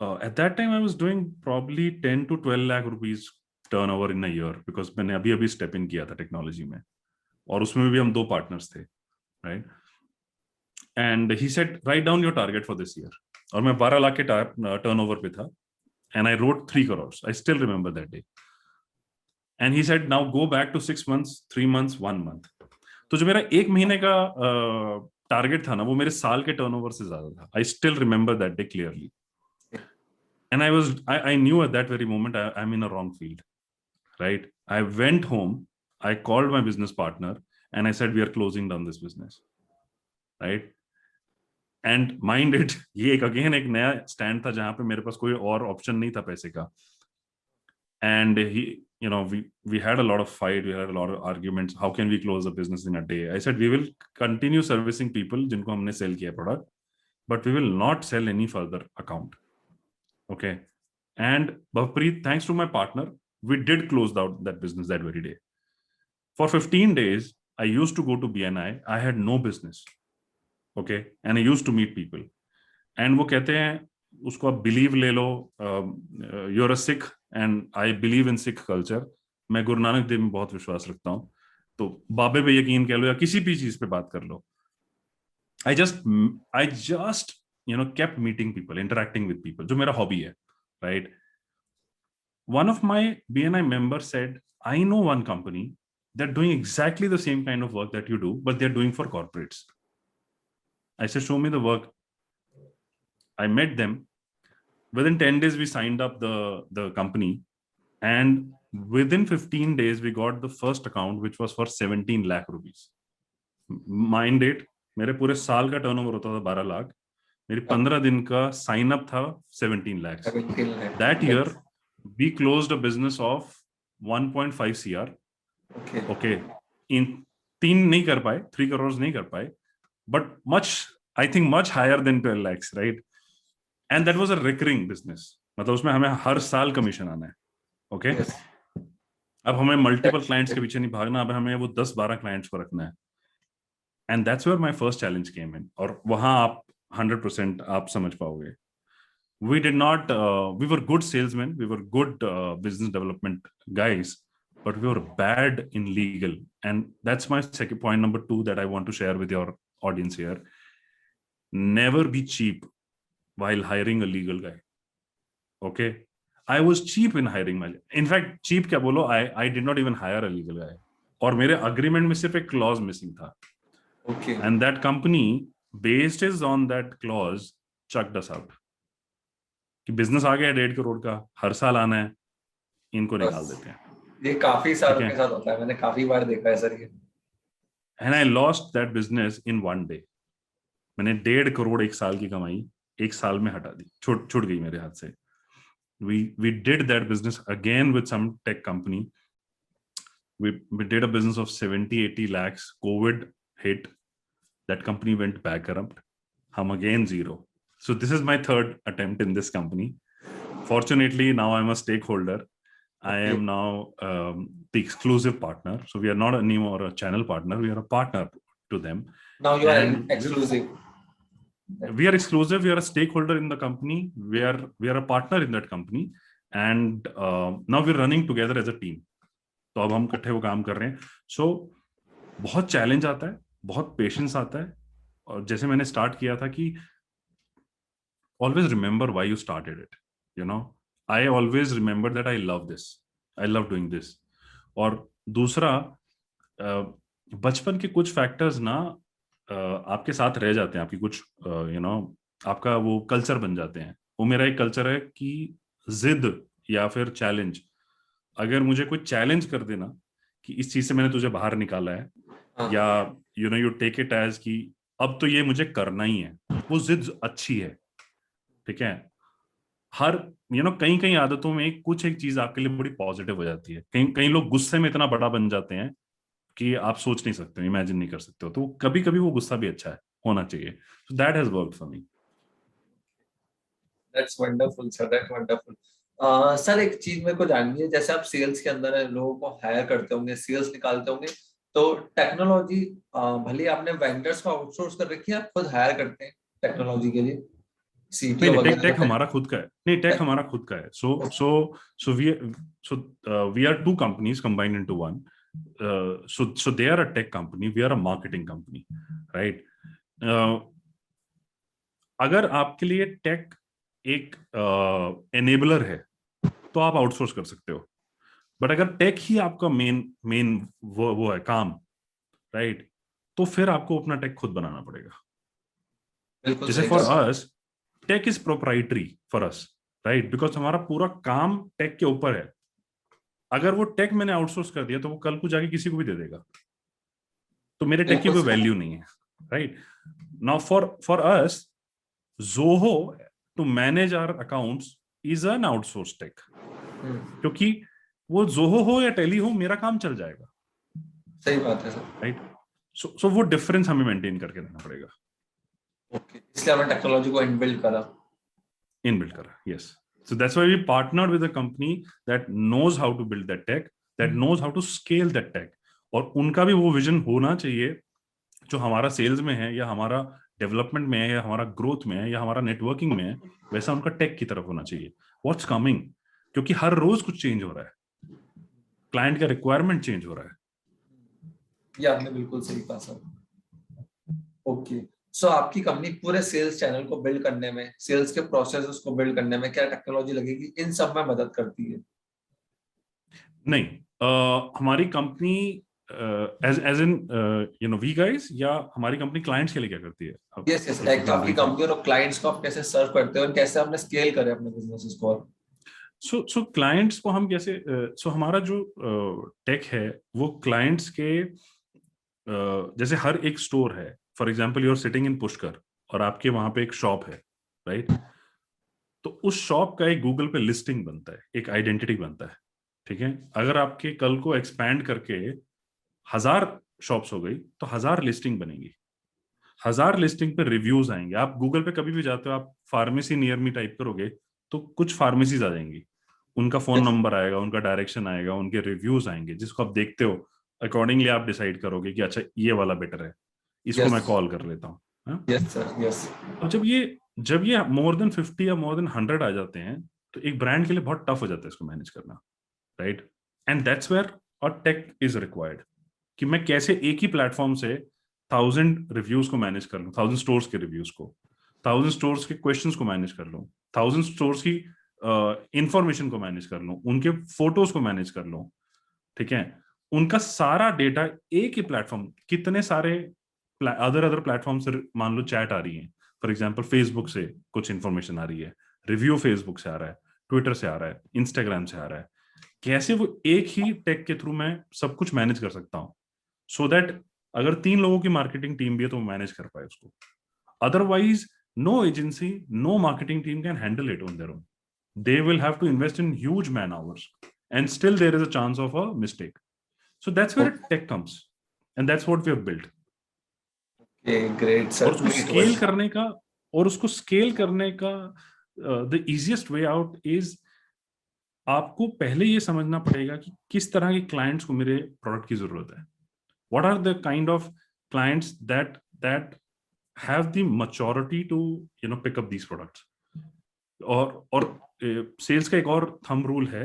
At that time I was doing probably 10 to 12 lakh rupees turnover in a year, because मैंने अभी step in किया था technology में, और उसमें भी हम 2 partners थे, right? And he said, write down your target for this year. और मैं 12 लाख के turnover पे था, and I wrote 3 crores. I still remember that day. And he said, now go back to 6 months, 3 months, 1 month. तो जो मेरा 1 महीने का टारगेट था ना, वो मेरे साल के टर्नओवर से ज्यादा था. I still remember that day clearly. And I knew at that very moment I'm in a wrong field, right? I went home, I called my business partner, and I said, we are closing down this business, right? And mind it, ये again एक नया stand था जहां पे मेरे पास कोई और option नहीं था पैसे का. And we had a lot of fight, we had a lot of arguments. How can we close the business in a day? I said, we will continue servicing people जिनको हमने sell किया product, but we will not sell any further account. Okay. And Bhavpreet, thanks to my partner, we did close out that business that very day. For 15 days, I used to go to BNI. I had no business. Okay. And I used to meet people. And वो कहते हैं, उसको आप believe ले लो, you're a Sikh and I believe in Sikh culture. मैं गुरु नानक देव में बहुत विश्वास रखता हूँ, तो बाबे पे यकीन कह लो या किसी भी चीज पे बात कर लो. I just kept meeting people, interacting with people, जो मेरा hobby है, right? One of my BNI members said, I know one company, they're doing exactly the same kind of work that you do, but they're doing for corporates. I said, show me the work. I met them. Within 10 days, we signed up the company. And within 15 days, we got the first account, which was for 17 lakh rupees. Mind it, मेरे पूरे साल का turnover होता था 12 लाख, मेरी 15 दिन का sign up था 17 lakhs. That year, we closed a business of 1.5 CR. Okay. In 3 नहीं कर पाए, 3 crores नहीं कर पाए, but I think much higher than 12 lakhs, right? And that was a recurring business. मतलब उसमें हमें हर साल कमीशन आना है. Okay. अब हमें मल्टीपल क्लाइंट्स के पीछे नहीं भागना, अब हमें वो 10-12 क्लाइंट्स को रखना है. And that's where my first challenge came in, और वहां आप 100% आप समझ पाओगे. We did not we were good salesmen, we were good business development guys, but we were bad in legal. And that's my second point, number 2, that I want to share with your audience here. Never be cheap while hiring a legal guy. Okay, I was cheap in hiring my, in fact cheap kya bolo, I did not even hire a legal guy, और मेरे agreement में सिर्फ एक clause missing था. Okay. And that company based is on that clause chucked us out. कि business आ गया 1.5 करोड़ का, हर साल आना है, इनको निकाल देते हैं. ये काफी सारों ठीक है. के साथ होता है, मैंने काफी बार देखा है सर ये. And I lost that business in 1 day. मैंने 1.5 करोड़ एक साल की कमाई एक साल में हटा दी, छूट गई मेरे हाथ से. we did that business again with some tech company. We did a business of 70-80 lakhs. COVID hit, that company went bankrupt. Hum again zero. So this is my third attempt in this company. Fortunately, now I'm a stakeholder. I am now the exclusive partner. So we are not anymore a channel partner. We are a partner to them. Now you are exclusive. We are exclusive. We are a stakeholder in the company. We are a partner in that company. And now we're running together as a team. तो अब हम इकट्ठे वो काम कर रहे हैं. So बहुत चैलेंज आता है, बहुत पेशेंस आता है. और जैसे मैंने स्टार्ट किया था कि always remember why you started it. You know, I always remember that I love this. I love doing this. और दूसरा, बचपन के कुछ फैक्टर्स ना आपके साथ रह जाते हैं, आपकी कुछ आपका वो कल्चर बन जाते हैं. वो मेरा एक कल्चर है कि जिद या फिर चैलेंज, अगर मुझे कोई चैलेंज कर देना कि इस चीज से मैंने तुझे बाहर निकाला है, या यू टेक इट एज कि अब तो ये मुझे करना ही है, वो जिद अच्छी है. ठीक है. हर कई कई आदतों में कुछ एक चीज आपके लिए बड़ी पॉजिटिव हो जाती है. कई लोग गुस्से में इतना बड़ा बन जाते हैं कि आप सोच नहीं सकते, इमेजिन नहीं कर सकते हो. तो कभी कभी वो गुस्सा भी अच्छा है, होना चाहिए. So that has worked for me. That's wonderful sir, that's wonderful. Sir एक चीज मेरे को जाननी है, जैसे आप सेल्स के अंदर लोगों को हायर करते होंगे, सेल्स निकालते होंगे, तो टेक्नोलॉजी भले आपने वेंडर्स को आउटसोर्स कर रखी है, आप खुद हायर करते हैं टेक्नोलॉजी के लिए? नहीं, टेक हमारा खुद का है. नहीं, टेक हमारा खुद का है. So we are 2 companies combined into one. So they are a tech company, we are a marketing company, right? अगर आपके लिए टेक एक एनेबलर है तो आप आउटसोर्स कर सकते हो. बट अगर टेक ही आपका मेन वो है काम, राइट, तो फिर आपको अपना टेक खुद बनाना पड़ेगा. जैसे for us tech is proprietary for us, right, because हमारा पूरा काम टेक के ऊपर है. अगर वो टेक मैंने आउटसोर्स कर दिया तो वो कल को जाके किसी को भी दे देगा, तो मेरे टेक की कोई वैल्यू नहीं है, right. Now for us Zoho to manage our accounts is an outsourced tech, क्योंकि वो Zoho हो या Tele हो, मेरा काम चल जाएगा. सही बात है सर, राइट. सो वो डिफरेंस हमें मेंटेन करके रहना पड़ेगा. ओके, इसलिए हमने टेक्नोलॉजी को इनबिल्ड करा. Yes. So that's why we partnered with a company that knows how to build that tech, that knows how to scale that tech. और उनका भी वो विजन होना चाहिए जो हमारा सेल्स में है, या हमारा डेवलपमेंट में है, या हमारा ग्रोथ में है, या हमारा नेटवर्किंग में है, वैसा उनका टेक की तरफ होना चाहिए. व्हाट्स कमिंग, क्योंकि हर रोज कुछ चेंज हो रहा है, क्लाइंट का रिक्वायरमेंट चेंज हो रहा है. ये आपने बिल्कुल सही कहा सर. ओके, सो आपकी कंपनी पूरे सेल्स चैनल को बिल्ड करने में, सेल्स के प्रोसेसेस को बिल्ड करने में क्या टेक्नोलॉजी लगेगी, इन सब में मदद करती है? नहीं, हमारी company as in we guys, या हमारी कंपनी क्लाइंट्स के लिए क्या करती है? यस, लाइक आपकी कंपनी और क्लाइंट्स को आप कैसे सर्व करते हो और कैसे आपने स्केल करे अपने बिजनेसेस को? सो क्लाइंट्स को हम कैसे, हमारा जो टेक है वो क्लाइंट्स के, जैसे हर एक स्टोर है, for example you are sitting in Pushkar और आपके वहां पे एक शॉप है, राइट, तो उस शॉप का एक गूगल पे लिस्टिंग बनता है, एक आइडेंटिटी बनता है. ठीक है. अगर आपके कल को एक्सपैंड करके 1000 शॉप्स हो गई तो 1000 लिस्टिंग बनेगी. 1000 लिस्टिंग पे रिव्यूज आएंगे. आप गूगल पे कभी भी जाते हो, आप फार्मेसी नियर मी टाइप करोगे तो कुछ फार्मेसीज आ जाएंगी, उनका फोन नंबर आएगा, उनका डायरेक्शन आएगा, उनके रिव्यूज आएंगे, जिसको आप देखते हो, अकॉर्डिंगली आप डिसाइड करोगे कि अच्छा ये वाला बेटर है, इसको Yes. मैं कॉल कर लेता हूँ, हाँ? Yes, sir. Yes. अब जब ये मोर देन 50 या मोर देन 100 आ जाते हैं, तो एक ब्रांड के लिए बहुत टफ हो जाता है इसको मैनेज करना, right? And that's where a tech is required, कि मैं कैसे एक ही प्लेटफॉर्म से 1000 रिव्यूज को मैनेज कर लूं, 1000 स्टोर्स के रिव्यूज को, 1000 स्टोर्स के क्वेश्चंस को मैनेज कर लूं, 1000 स्टोर्स की इंफॉर्मेशन को मैनेज कर लूं, उनके फोटोज को मैनेज कर लूं, ठीक है? उनका सारा डेटा एक ही प्लेटफॉर्म, कितने सारे अदर प्लेटफॉर्म से मान लो चैट आ रही है, फॉर एग्जाम्पल फेसबुक से कुछ इंफॉर्मेशन आ रही है, रिव्यू फेसबुक से आ रहा है, ट्विटर से आ रहा है, इंस्टाग्राम से आ रहा है, कैसे वो एक ही टेक के थ्रू मैं सब कुछ मैनेज कर सकता हूँ, सो दैट अगर 3 लोगों की मार्केटिंग टीम भी है तो वो मैनेज कर पाए उसको। Otherwise no agency, no marketing team can handle it on their own. They will have to invest in huge man hours, and still there is a chance of a mistake. So that's where tech comes, and that's what we have built. Okay, great, sir. और उसको Great scale word. करने का और उसको scale करने का the easiest way out is, आपको पहले ये समझना पड़ेगा कि किस तरह के क्लाइंट्स को मेरे प्रोडक्ट की जरूरत है. What are the kind of clients that have the maturity to pick up these products. और सेल्स का एक और थंब रूल है,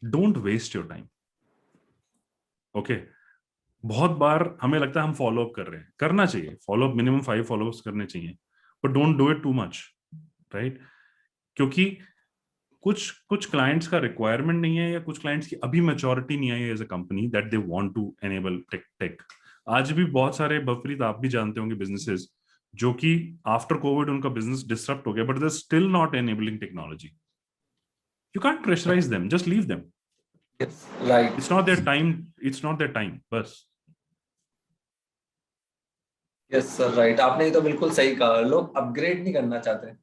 don't waste your time. Okay, बहुत बार हमें लगता है हम फॉलो अप कर रहे हैं, करना चाहिए follow up, minimum 5 follow ups करने चाहिए, but don't do it too much, right? क्योंकि कुछ कुछ क्लाइंट्स का रिक्वायरमेंट नहीं है, या कुछ क्लाइंट्स की अभी मैच्योरिटी नहीं आई है as a company that they want to enable tech. आज भी बहुत सारे, बफरीत आप भी जानते होंगे, बिजनेसेस जो कि आफ्टर कोविड उनका बिजनेस डिसरप्ट हो गया, but they still not enabling technology. You can't pressurize them, just leave them. Yes, right. It's not their time, it's not their time, बस. Yes, sir, right. आपने ये तो बिल्कुल सही कहा, लोग अपग्रेड नहीं करना चाहते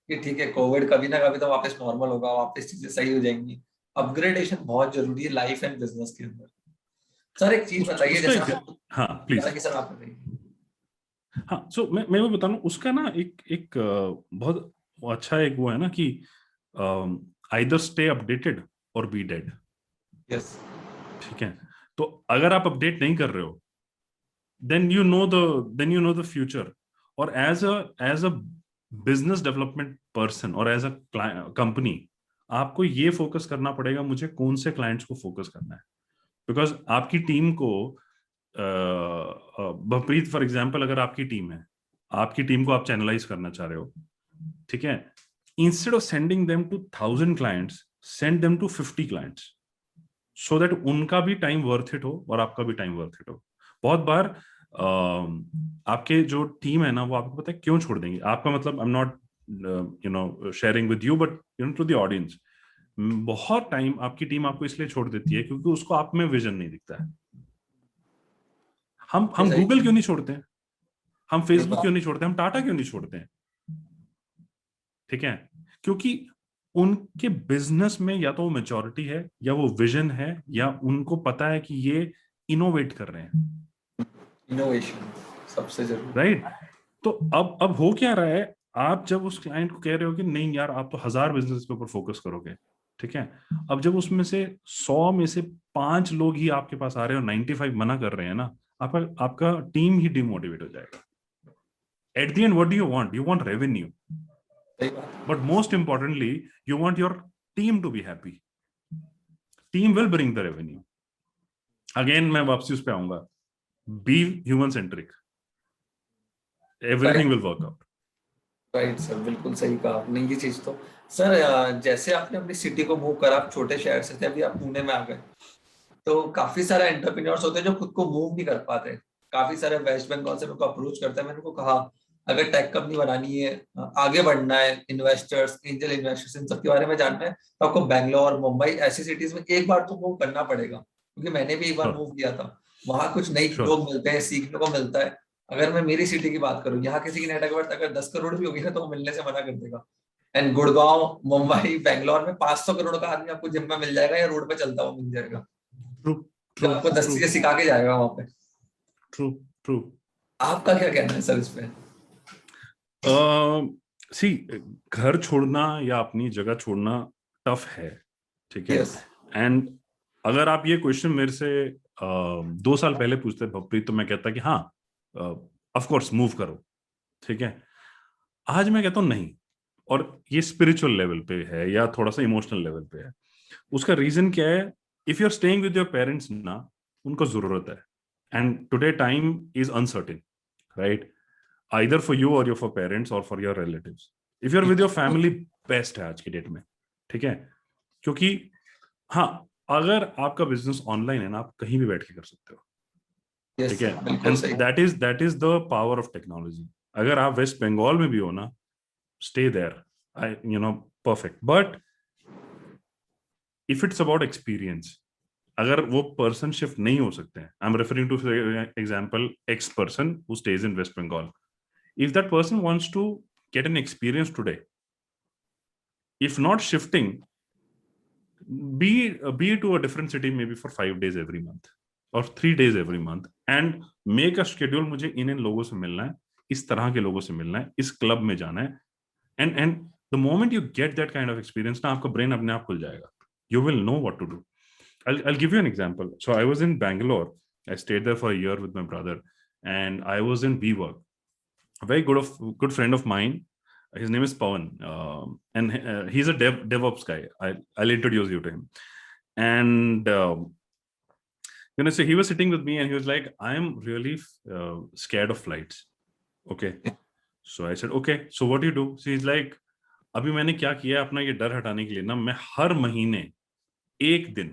कि ठीक है कोविड कभी ना कभी तो वापस नॉर्मल होगा, वापस चीजें सही हो जाएंगी. अपग्रेडेशन बहुत जरूरी है लाइफ एंड बिजनेस के अंदर. सर एक चीज बताइए, जैसे हाँ प्लीज. सर आप बताइए. हाँ, सो मैं वो बता रहा हूँ, उसका ना एक बहुत अच्छा एक वो है ना कि आइदर स्टे अपडेटेड और बी डेड. यस. ठीक है, तो अगर आप अपडेट नहीं कर रहे हो, then you know the future. और as a business development person और एज अ कंपनी, आपको ये फोकस करना पड़ेगा मुझे कौन से क्लाइंट्स को फोकस करना है. बिकॉज आपकी टीम को बप्रीत, फॉर एग्जाम्पल, अगर आपकी टीम है, आपकी टीम को आप चैनलाइज करना चाह रहे हो, ठीक है, instead of sending them to 1000 clients, send them to 50 clients, so that उनका भी टाइम वर्थ इट हो और आपका भी टाइम वर्थ इट हो. बहुत बार आपके जो टीम है ना, वो आपको पता है क्यों छोड़ देंगे. आपका मतलब, I am not sharing with you, but to the audience, बहुत टाइम आपकी टीम आपको इसलिए छोड़ देती है क्योंकि उसको आप में विजन नहीं दिखता है. हम गूगल क्यों नहीं छोड़ते हैं, हम फेसबुक क्यों नहीं छोड़ते, हम टाटा क्यों नहीं छोड़ते हैं? ठीक है, क्योंकि उनके बिजनेस में या तो वो मेच्योरिटी है, या वो विजन है, या उनको पता है कि ये इनोवेट कर रहे हैं. इनोवेशन सबसे जरूरी, राइट? तो अब हो क्या रहा है, आप जब उस क्लाइंट को कह रहे हो कि नहीं यार आप तो 1000 बिजनेस के ऊपर फोकस करोगे, ठीक है, अब जब उसमें से 100 में से 5 लोग ही आपके पास आ रहे हैं और 95 मना कर रहे हैं ना, आपका टीम ही डिमोटिवेट हो जाएगा. At the end what do you want revenue, but most importantly you want your team to be happy. Team will bring the revenue. अगेन मैं वापसी उस पे आऊंगा, be human centric, everything will work out. Right sir, बिल्कुल सही कहा आपने ये चीज तो. सर जैसे आपने अपनी सिटी को मूव करा, आप छोटे शहर से थे, अभी आप पुणे में आ गए, तो काफी सारे एंटरप्रेन्योर्स होते हैं जो खुद को मूव नहीं कर पाते. काफी सारे वेस्ट बंगाल से मेरे को अप्रोच करते हैं. मैंने उनको कहा अगर टेक कंपनी बनानी है, आगे बढ़ना है, इन्वेस्टर्स, एंजल इन्वेस्टर्स, इन सब के बारे में जानना है, तो आपको बैंगलोर, मुंबई ऐसी सिटीज में एक बार तो मूव करना पड़ेगा. क्योंकि मैंने भी एक बार मूव किया था. वहां कुछ नए लोग मिलते हैं, सीखने को मिलता है. अगर मैं मेरी सिटी की बात करूं, यहाँ किसी की नेटवर्थ अगर 10 करोड़ भी होगी ना, तो वो मिलने से मना कर देगा. एंड गुड़गांव, मुंबई, बैंगलोर में 500 करोड़ का आदमी आपको जिम में मिल जाएगा, या रोड पे चलता हुआ मिल जाएगा, जो आपको 10 चीजें सिखा के जाएगा वहां पे. ट्रू. आपका क्या कहना है सर इस पे? सी, घर छोड़ना या अपनी जगह छोड़ना टफ है, ठीक है. एंड अगर आप ये क्वेश्चन मेरे से 2 साल पहले पूछते भवप्रीत, तो मैं कहता कि हाँ ऑफ कोर्स मूव करो, ठीक है। आज मैं कहता हूं नहीं, और ये स्पिरिचुअल लेवल पे है या थोड़ा सा इमोशनल लेवल पे है। उसका रीजन क्या है? If you are staying with your parents ना, उनको जरूरत है, and today time is uncertain, right? Either for you और योर फॉर पेरेंट्स और for your relatives. If you are with your family, best है आज की डेट में, ठीक है। क्योंकि हाँ, अगर आपका बिजनेस ऑनलाइन है ना, आप कहीं भी बैठ के कर सकते हो, यस ठीक है। सर, बिल्कुल एंड सही। That is the power of technology. अगर आप वेस्ट बंगाल में भी हो ना, stay there, perfect. But if it's about experience, अगर वो पर्सन शिफ्ट नहीं हो सकते हैं, I am referring to example X person who stays in West Bengal, if that person wants to get an experience today, if not shifting, be to a different city maybe for 5 days every month or 3 days every month, and make a schedule, मुझे इन लोगों से मिलना है, इस तरह के लोगों से मिलना है, इस क्लब में जाना है, and the moment you get that kind of experience ना, आपका ब्रेन अपने आप खुल जाएगा, you will know what to do. I'll give you an example. So I was in Bangalore. I stayed there for a year with my brother, and I was in WeWork. A very good friend of mine. His name is Pawan, and he's a DevOps guy. I'll introduce you to him. And so he was sitting with me, and he was like, "I am really scared of flights." Okay. So I said, "Okay. So what do you do?" So he's like, "अभी मैंने क्या किया है, अपना ये डर हटाने के लिए ना, मैं हर महीने एक दिन,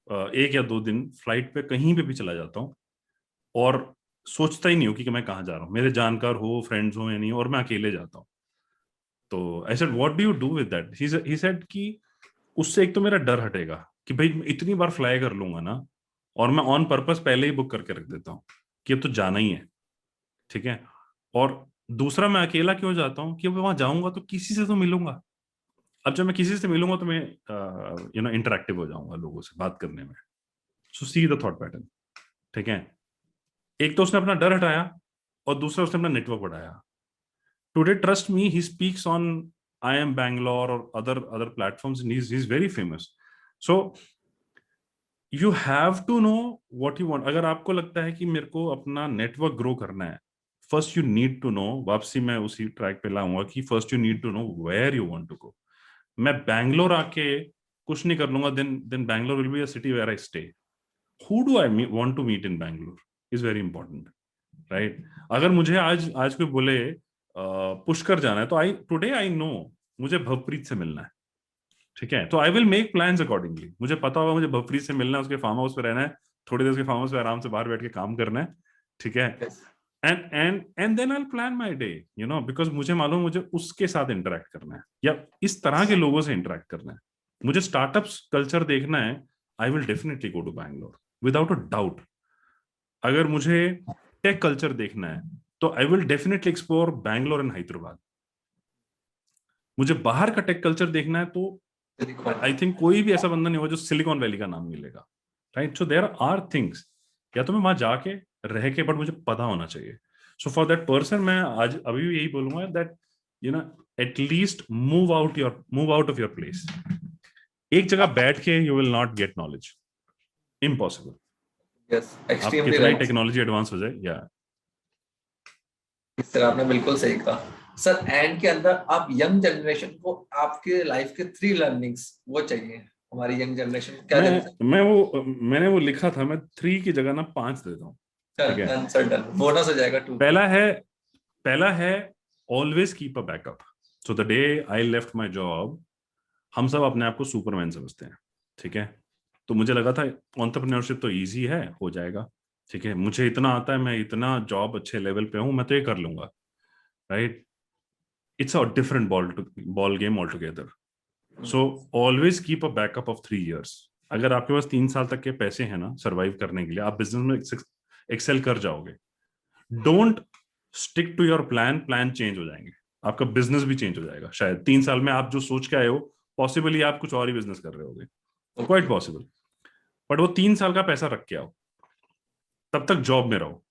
1 या 2 दिन फ्लाइट पे कहीं पे भी चला जाता हूँ, और सोचता ही नहीं हूँ कि मैं कहाँ जा रहा हूँ, मेरे जानकार हो, फ्रेंड्स हो या नहीं, और मैं अकेले जाता हूँ." तो I said, what do you do with that? He said कि उससे एक तो मेरा डर हटेगा कि भाई मैं इतनी बार फ्लाई कर लूंगा ना, और मैं ऑन पर्पस पहले ही बुक करके रख देता हूँ कि अब तो जाना ही है, ठीक है। और दूसरा, मैं अकेला क्यों जाता हूँ कि वहां जाऊंगा तो किसी से तो मिलूंगा। अब जब मैं किसी से मिलूंगा तो मैं इंटरेक्टिव हो जाऊंगा लोगों से बात करने में। सो सी द थॉट पैटर्न, ठीक है। एक तो उसने अपना डर हटाया, और दूसरा उसने अपना नेटवर्क बढ़ाया। Today trust me, he speaks on I am Bangalore और other platforms, and he is very famous. So you have to know what you want. अगर आपको लगता है कि मेरे को अपना नेटवर्क ग्रो करना है, first you need to know, वापसी मैं उसी ट्रैक पे लाऊंगा कि first you need to know where you want to go. मैं बैंगलोर आके कुछ नहीं कर लूंगा, then Bangalore will be a city where I stay. Who do I want to meet in Bangalore is very important, right? अगर मुझे आज आज कोई बोले पुष्कर जाना है, तो आई टुडे आई नो मुझे भवप्रीत से मिलना है, ठीक है। तो I will make plans accordingly. मुझे पता होगा मुझे भवप्रीत से मिलना है, उसके फार्म हाउस पे रहना है, थोड़ी देर उसके फार्म हाउस पे आराम से बाहर बैठ के काम करना है, ठीक है। Yes. And then I plan my day, because मुझे मालूम मुझे उसके साथ इंटरेक्ट करना है, या इस तरह के लोगों से इंटरेक्ट करना है। मुझे स्टार्टअप्स कल्चर देखना है, I will definitely go to Bangalore without a doubt. अगर मुझे टेक कल्चर देखना है, तो I will definitely explore Bangalore and Hyderabad. मुझे बाहर का टेक कल्चर देखना है, तो आई थिंक कोई भी ऐसा बंदा नहीं होगा जो सिलिकॉन वैली का नाम मिलेगा, right? So there are things, या तो मैं वहां जाके रह के, बट मुझे पता होना चाहिए। सो फॉर दैट पर्सन मैं आज अभी भी यही बोलूंगा that at least move out of your place. एक जगह बैठ के you will not get knowledge, impossible. Yes, आप एक्सट्रीमली कितना ही राइट। टेक्नोलॉजी एडवांस हो जाए, या इस तरह आपने बिल्कुल सही कहा सर। एंड के अंदर आप यंग जनरेशन को आपके लाइफ के 3 लर्निंग्स वो चाहिए, हमारी यंग जनरेशन को क्या देना चाहिए? मैंने वो लिखा था, मैं 3 की जगह ना 5 देता हूँ, ठीक सर है। डन, सर डन, बोनस हो जाएगा 2। पहला है always keep a backup. So the day I left my job, हम सब अपने आप को सुपरमैन समझते हैं, ठीक है। तो मुझे लगा था एंटरप्रेन्योरशिप तो इजी है, हो जाएगा, ठीक है, मुझे इतना आता है, मैं इतना जॉब अच्छे लेवल पे हूं, मैं तो ये कर लूंगा, right? It's a different ball game all together. So always keep a backup of 3 years। अगर आपके पास 3 साल तक के पैसे हैं ना सर्वाइव करने के लिए, आप बिजनेस में एक्सेल कर जाओगे। Don't stick to your plan change हो जाएंगे, आपका बिजनेस भी चेंज हो जाएगा। शायद 3 साल में आप जो सोच के आए हो, पॉसिबली आप कुछ और ही बिजनेस कर रहे होगे, क्वाइट पॉसिबल। बट वो 3 साल का पैसा रख के आओ, तब तक जॉब में रहो,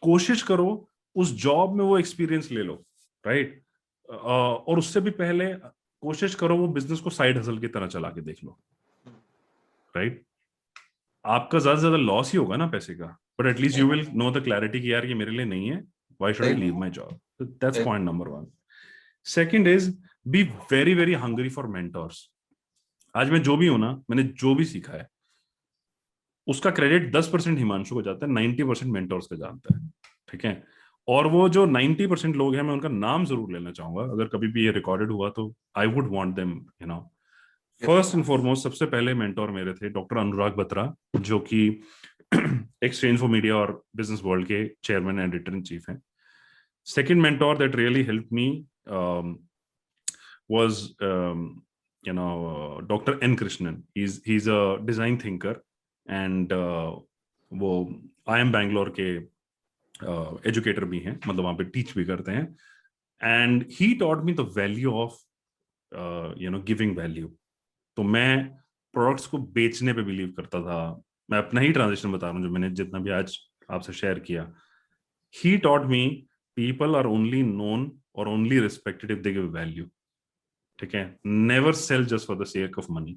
कोशिश करो उस जॉब में वो एक्सपीरियंस ले लो, राइट? और उससे भी पहले कोशिश करो वो बिजनेस को साइड हसल की तरह चला के देख लो, राइट? आपका ज्यादा से ज्यादा लॉस ही होगा ना पैसे का, but at least you will know the clarity कि यार ये मेरे लिए नहीं है, व्हाई शुड आई सही लीव माय जॉब. दैट्स सही point number 1. Second is be very very hungry for mentors. आज मैं जो भी हूं ना, मैंने जो भी सीखा है उसका क्रेडिट 10% हिमांशु को जाता है, 90% मेंटोर्स को जानता है. ठीक है. और वो जो 90% लोग हैं, मैं उनका नाम जरूर लेना चाहूंगा अगर कभी भी ये रिकॉर्डेड हुआ तो. I would want them, you know. First and foremost सबसे पहले मेंटोर मेरे थे डॉक्टर अनुराग बत्रा, जो कि एक्सचेंज फॉर मीडिया और बिजनेस वर्ल्ड के chairman and editor in chief हैं. Second mentor that really help me was Dr. N Krishnan. He's a design thinker and वो IIM बैंगलोर के एजुकेटर भी हैं, मतलब वहां पे टीच भी करते हैं. And he taught me the value of giving value. तो मैं प्रोडक्ट्स को बेचने पे बिलीव करता था. मैं अपना ही ट्रांजिशन बता रहा हूँ जो मैंने जितना भी आज आपसे शेयर किया. He taught me people are only known और only respected if they give value. ठीक है. Never sell just for the sake of money,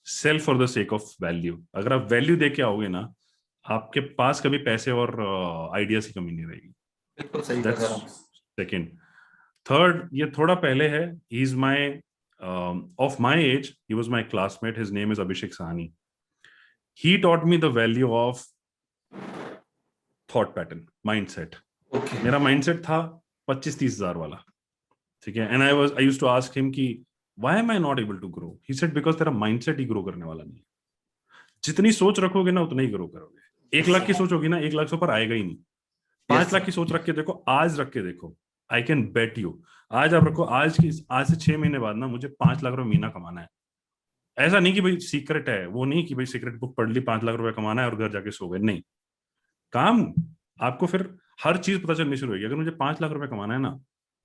sell for the sake of value. अगर आप वैल्यू दे के आओगे ना, आपके पास कभी पैसे और आइडियाज की कमी नहीं रहेगी. बिल्कुल सही कहा दैट्स सर आप। सेकंड. थर्ड, ये थोड़ा पहले है. He is my of my age. He was my classmate. His name is Abhishek Sahni. He taught me the value of thought pattern, mindset. Okay मेरा माइंडसेट था 25-30 हजार वाला. ठीक है. And I used to ask him कि why am I not able to grow. He said because तेरा mindset ही grow करने वाला नहीं है. जितनी सोच रखोगे ना उतना ही ग्रो करोगे. 1 लाख की सोच होगी ना, 1 लाख से ऊपर आएगा ही नहीं. 5 लाख की सोच रख के देखो, आज रख के देखो. आई कैन बेट यू, आज आप रखो, आज से 6 महीने बाद ना मुझे 5 लाख रुपए महीना कमाना है. ऐसा नहीं कि भाई सीक्रेट है, वो नहीं कि भाई सीक्रेट बुक पढ़ ली, 5 लाख रुपए कमाना है और घर जाके सो गए. नहीं, काम आपको फिर हर चीज पता चलनी शुरू होगी. अगर मुझे 5 लाख रुपए कमाना है ना,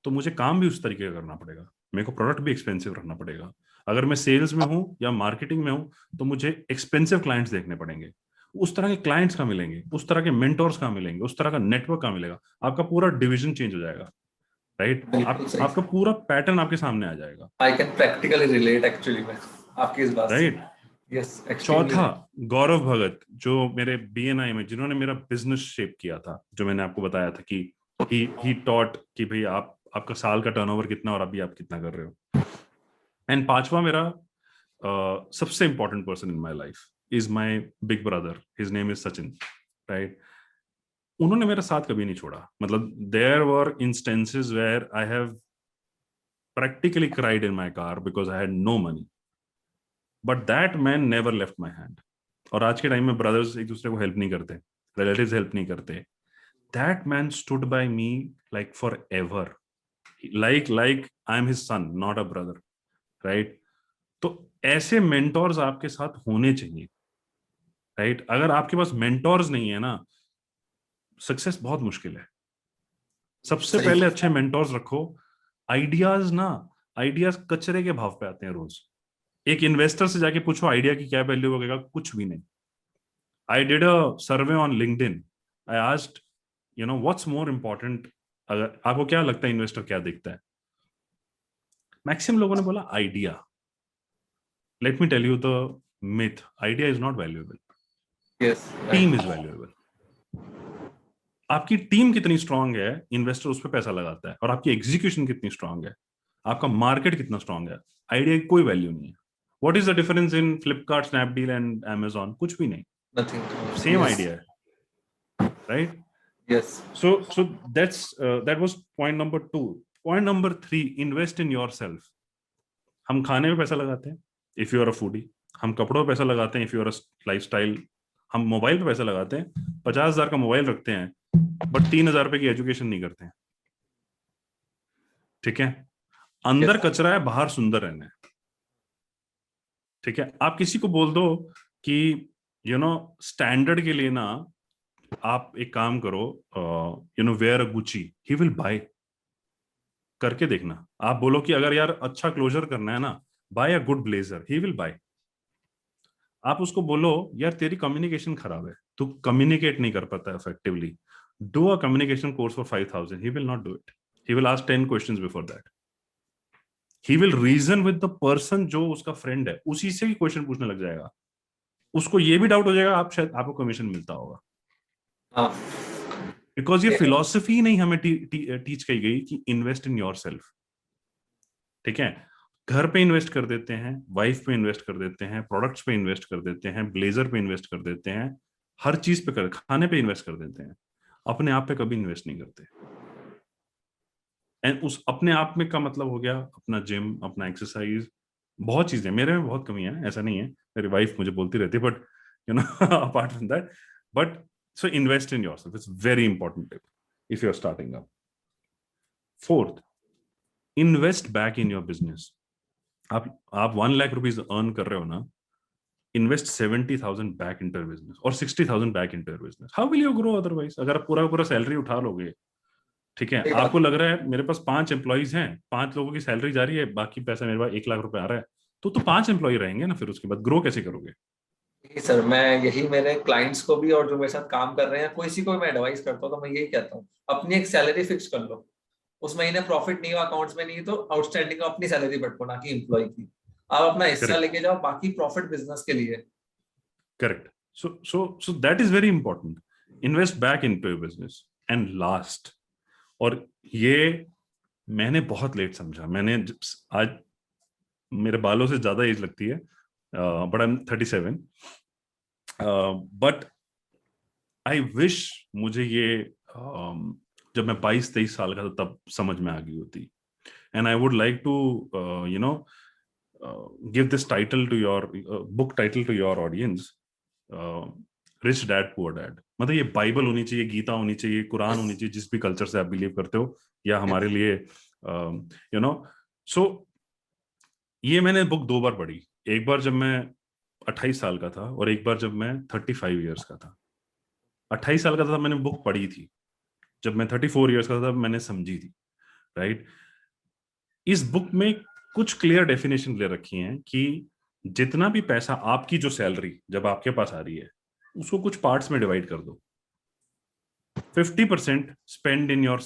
तो मुझे काम भी उस तरीके का करना पड़ेगा. मेरे को प्रोडक्ट भी एक्सपेंसिव रखना पड़ेगा. अगर मैं सेल्स में हूं या मार्केटिंग में हूं तो मुझे एक्सपेंसिव क्लाइंट्स देखने पड़ेंगे. उस तरह के क्लाइंट्स कहाँ मिलेंगे, उस तरह के मेंटोर्स कहाँ मिलेंगे, उस तरह का नेटवर्क कहाँ मिलेगा. आपका पूरा डिविजन चेंज हो जाएगा. राइट. बिल्कुल सही। आपका पूरा पैटर्न आपके सामने आ जाएगा. I can practically relate actually में आपकी इस बात से। राइट. Yes extremely. चौथा, गौरव भगत, जो मेरे BNI में जिन्होंने मेरा बिजनेस शेप किया था, जो मैंने आपको बताया था कि ही टॉट कि भाई आपका साल का टर्नओवर कितना और अभी आप कितना कर रहे हो. एंड पांचवा मेरा सबसे important person in my life is my big brother. His name is Sachin. Right. उन्होंने मेरा साथ कभी नहीं छोड़ा. मतलब there were instances where I have practically cried in my car because I had no money, but that man never left my hand. और आज के टाइम में ब्रदर्स एक दूसरे को हेल्प नहीं करते, रिलेटिव्स हेल्प नहीं करते. That man stood by me like for ever, like I am his son, not a brother. Right. तो ऐसे मेंटोर्स आपके साथ होने चाहिए. राइट. अगर आपके पास मेंटोर्स नहीं है ना, सक्सेस बहुत मुश्किल है. सबसे सही। पहले अच्छे मेंटोर्स रखो. आइडियाज कचरे के भाव पे आते हैं रोज. एक इन्वेस्टर से जाके पूछो आइडिया की क्या वैल्यू होगा, कुछ भी नहीं. I did a survey on LinkedIn. I asked what's more important. अगर आपको क्या लगता है इन्वेस्टर क्या देखता है, मैक्सिमम लोगों ने बोला idea. Let me tell you the myth. Idea is not valuable. Yes team is valuable. आपकी टीम कितनी स्ट्रांग है, इन्वेस्टर उस पर पैसा लगाता है. और आपकी एग्जीक्यूशन कितनी स्ट्रांग है, आपका मार्केट कितना स्ट्रांग है, आइडिया की कोई वैल्यू नहीं है. What is the difference in Flipkart, Snapdeal and Amazon? कुछ भी नहीं. नथिंग। सेम आइडिया है. Right. Yes so that was point number 2. Point number 3, invest in yourself. हम खाने में पैसा लगाते हैं if you are a foodie. हम कपड़ों पे पैसा लगाते हैं if you are a lifestyle. हम मोबाइल पे पैसा लगाते हैं, 50,000 का मोबाइल रखते हैं बट 3,000 रुपए की एजुकेशन नहीं करते हैं. ठीक है. अंदर कचरा है, बाहर सुंदर रहना है. ठीक है. आप किसी को बोल दो कि स्टैंडर्ड के लिए ना आप एक काम करो, wear a Gucci, he will buy. करके देखना. आप बोलो कि अगर यार अच्छा क्लोजर करना है ना, buy a good blazer, he will buy. आप उसको बोलो यार तेरी कम्युनिकेशन खराब है, तू कम्युनिकेट नहीं कर पाता effectively, do a communication course for 5,000. He will not do it. He will ask 10 questions before that. He will reason with the person जो उसका फ्रेंड है, उसी से ही क्वेश्चन पूछने लग जाएगा. उसको ये भी डाउट हो जाएगा आप शायद आपको कमीशन मिलता होगा. हाँ बिकॉज ये फिलॉसफी नहीं हमें टीच की गई कि इन्वेस्ट इन योरसेल्फ। ठीक है, घर पे इन्वेस्ट कर देते हैं, वाइफ पे इन्वेस्ट कर देते हैं, प्रोडक्ट्स पे इन्वेस्ट कर देते हैं, ब्लेजर पे इन्वेस्ट कर देते हैं, हर चीज पे खाने पे इन्वेस्ट कर देते हैं, अपने आप पे कभी इन्वेस्ट नहीं करते। एंड उस अपने आप में का मतलब हो गया अपना जिम, अपना एक्सरसाइज, बहुत चीजें। मेरे में बहुत कमी है, ऐसा नहीं है, मेरी वाइफ मुझे बोलती रहती है, but you know apart from that, but so invest in yourself, it's very important tip if you are starting up. Fourth, invest back in your business. आप 1 लाख रुपीज अर्न कर रहे हो ना, इन्वेस्ट 70,000 बैक इंटर बिजनेस और 60,000 back inter business. How will you grow otherwise? अगर आप पूरा पूरा सैलरी उठा लोगे, ठीक है, सही बात। आपको लग रहा है मेरे पास 5 एम्प्लॉइज हैं, 5 लोगों की सैलरी जा रही है, बाकी पैसा मेरे पास 1 लाख रुपए आ रहा है, तो 5 एम्प्लॉय रहेंगे ना, फिर उसके बाद ग्रो कैसे करोगे? यही सर, मैं यही मेरे क्लाइंट्स को भी और जो मेरे साथ काम कर रहे हैं किसी को भी मैं एडवाइस करता हूँ तो मैं यही कहता हूँ, अपनी एक सैलरी फिक्स कर लो। उस महीने प्रॉफिट नहीं हुआ अकाउंट्स में, नहीं तो आउटस्टैंडिंग अपनी सैलरी बटको, ना कि एम्प्लॉय की। आप अपना हिस्सा करेक्ट, लेके जाओ, बाकी प्रॉफिट बिजनेस के लिए। Correct. So that is very important, invest back into your business. And last, और ये मैंने बहुत लेट समझा, आज मेरे बालों से ज्यादा एज लगती है, but I am 37, but I wish मुझे ये जब मैं 22-23 साल का था तब समझ में आ गई होती। And I would like to you know give this title to your book title to your audience, rich dad poor dad. मतलब ये बाइबल होनी चाहिए, गीता होनी चाहिए, कुरान होनी चाहिए, जिस भी कल्चर से आप बिलीव करते हो, या हमारे लिए यू नो। सो ये मैंने बुक 2 बार पढ़ी, एक बार जब मैं 28 साल का था और एक बार जब मैं 35 ईयर्स का था। 28 साल का था मैंने बुक पढ़ी थी, जब मैं 34 ईयर्स का था मैंने समझी थी, राइट। इस बुक में कुछ क्लियर डेफिनेशन ले रखी हैं कि जितना भी पैसा, आपकी जो सैलरी जब आपके पास आ रही है, उसको कुछ पार्ट्स में डिवाइड कर दो। 50% स्पेंड इन योर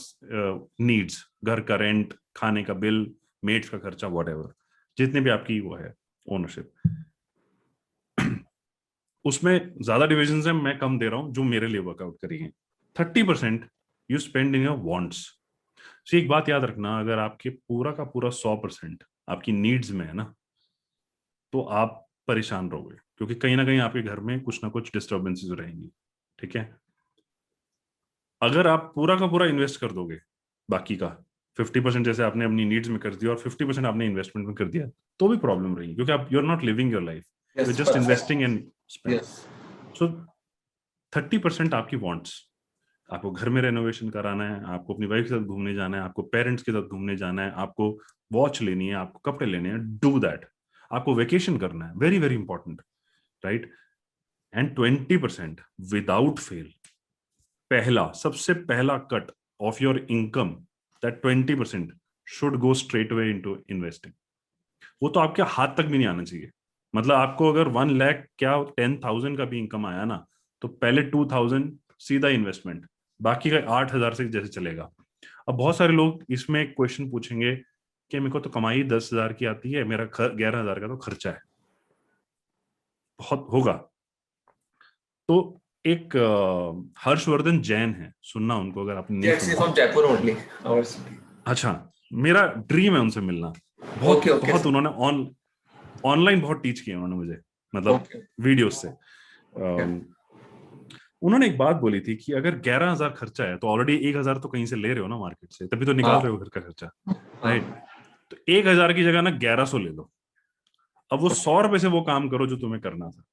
नीड्स, घर का रेंट, खाने का बिल, मेड्स का खर्चा, वॉट एवर, जितने भी आपकी वो है ओनरशिप। उसमें ज्यादा डिविजन है, मैं कम दे रहा हूं जो मेरे लिए वर्कआउट करेंगे। 30% you spend in your wants. तो एक बात याद रखना, अगर आपके पूरा का पूरा 100% आपकी नीड्स में है ना, तो आप परेशान रहोगे, क्योंकि कहीं ना कहीं आपके घर में कुछ ना कुछ डिस्टर्बेंसेस रहेंगी। ठीक है, अगर आप पूरा का पूरा इन्वेस्ट कर दोगे, बाकी का 50% जैसे आपने अपनी नीड्स में कर दिया और 50% आपने इन्वेस्टमेंट में कर दिया, तो भी प्रॉब्लम रहेगी, क्योंकि आप, you are not living your life, you are yes, just perfect. Investing and spend. Yes. So 30% आपकी वांट्स, आपको घर में रेनोवेशन कराना है, आपको अपनी वाइफ के साथ घूमने जाना है, आपको पेरेंट्स के साथ घूमने जाना है, आपको वॉच लेनी है, आपको कपड़े लेने हैं, डू दैट। आपको वेकेशन करना है, very very important, right. And 20% without fail, पहला, सबसे पहला cut off your income, that 20% should go straight away into investing. वो तो आपके हाथ तक भी नहीं आना चाहिए। मतलब आपको अगर 1 लाख क्या 10,000 का भी इनकम आया ना, तो पहले 2,000 सीधा इन्वेस्टमेंट, बाकी का 8,000 से जैसे चलेगा। अब बहुत सारे लोग इसमें एक क्वेश्चन पूछेंगे कि मेरे को तो कमाई 10,000 की आती है, मेरा 11,000 का तो खर्चा है, बहुत होगा। तो एक हर्षवर्धन जैन है, सुनना उनको अगर आपने नहीं Yes, सुना। from Jaipur only, our city. अच्छा, मेरा ड्रीम है उनसे मिलना। बहुत Okay, okay, बहुत उन्होंने ऑनलाइन बहुत टीच किया उन्होंने मुझे, मतलब okay, वीडियोस से। okay. उन्होंने एक बात बोली थी कि अगर 11,000 खर्चा है, तो ऑलरेडी 1,000 तो कहीं से ले रहे हो ना, मार्केट से, तभी तो निकाल हाँ, रहे हो घर का खर्चा, हाँ, राइट। तो 1,000 की जगह ना 1,100 ले लो। अब वो 100 रुपए से वो काम करो जो तुम्हें करना था,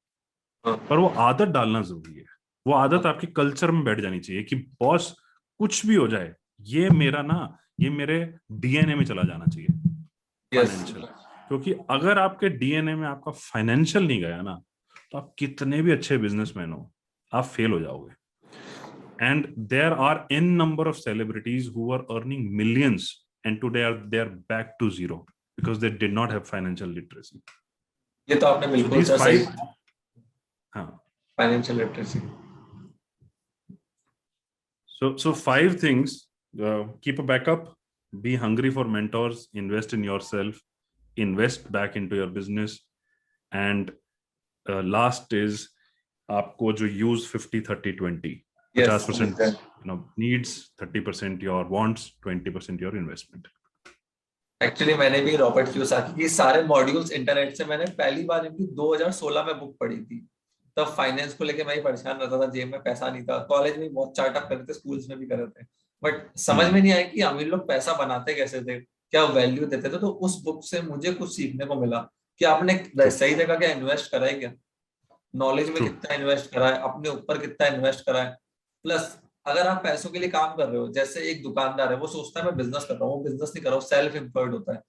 हाँ, पर वो आदत डालना जरूरी है। वो आदत हाँ. आपके कल्चर में बैठ जानी चाहिए कि बॉस, कुछ भी हो जाए, ये मेरा ना, ये मेरे डीएनए में चला जाना चाहिए, Yes. फाइनेंशियल। क्योंकि अगर आपके डीएनए में आपका फाइनेंशियल नहीं गया ना, तो आप कितने भी अच्छे बिजनेसमैन हो, आप फेल हो जाओगे। And there are n number of celebrities who are earning millions, and today they're back to zero because they did not have financial literacy. ये तो आपने So बिल्कुल these सर सही, 5, हाँ, financial literacy. so 5 things: keep a backup, be hungry for mentors, invest in yourself, invest back into your business, and last is आपको जो use 50-30-20, Yes, 50% exactly. needs, 30% your wants, 20% your investment. Actually मैंने भी Robert Kiyosaki की सारे modules internet से मैंने पहली बार इनकी 2016 में बुक पढ़ी थी। तब फाइनेंस को लेके मैं ही परेशान रहता था, जेब में पैसा नहीं था, कॉलेज में बहुत चार्टअप कर रहे थे, स्कूल्स में भी कर रहे थे, बट समझ में नहीं आया कि अमीर लोग पैसा बनाते कैसे थे, क्या वैल्यू देते थे। तो उस बुक से मुझे कुछ सीखने को मिला कि आपने True, सही जगह क्या इन्वेस्ट करा है, क्या नॉलेज में true. कितना इन्वेस्ट करा है, अपने ऊपर कितना इन्वेस्ट करा है। प्लस अगर आप पैसों के लिए काम कर रहे हो, जैसे एक दुकानदार है वो सोचता है मैं बिजनेस कर रहा हूँ, वो बिजनेस नहीं कर रहा हूँ, सेल्फ एम्प्लॉयड होता है।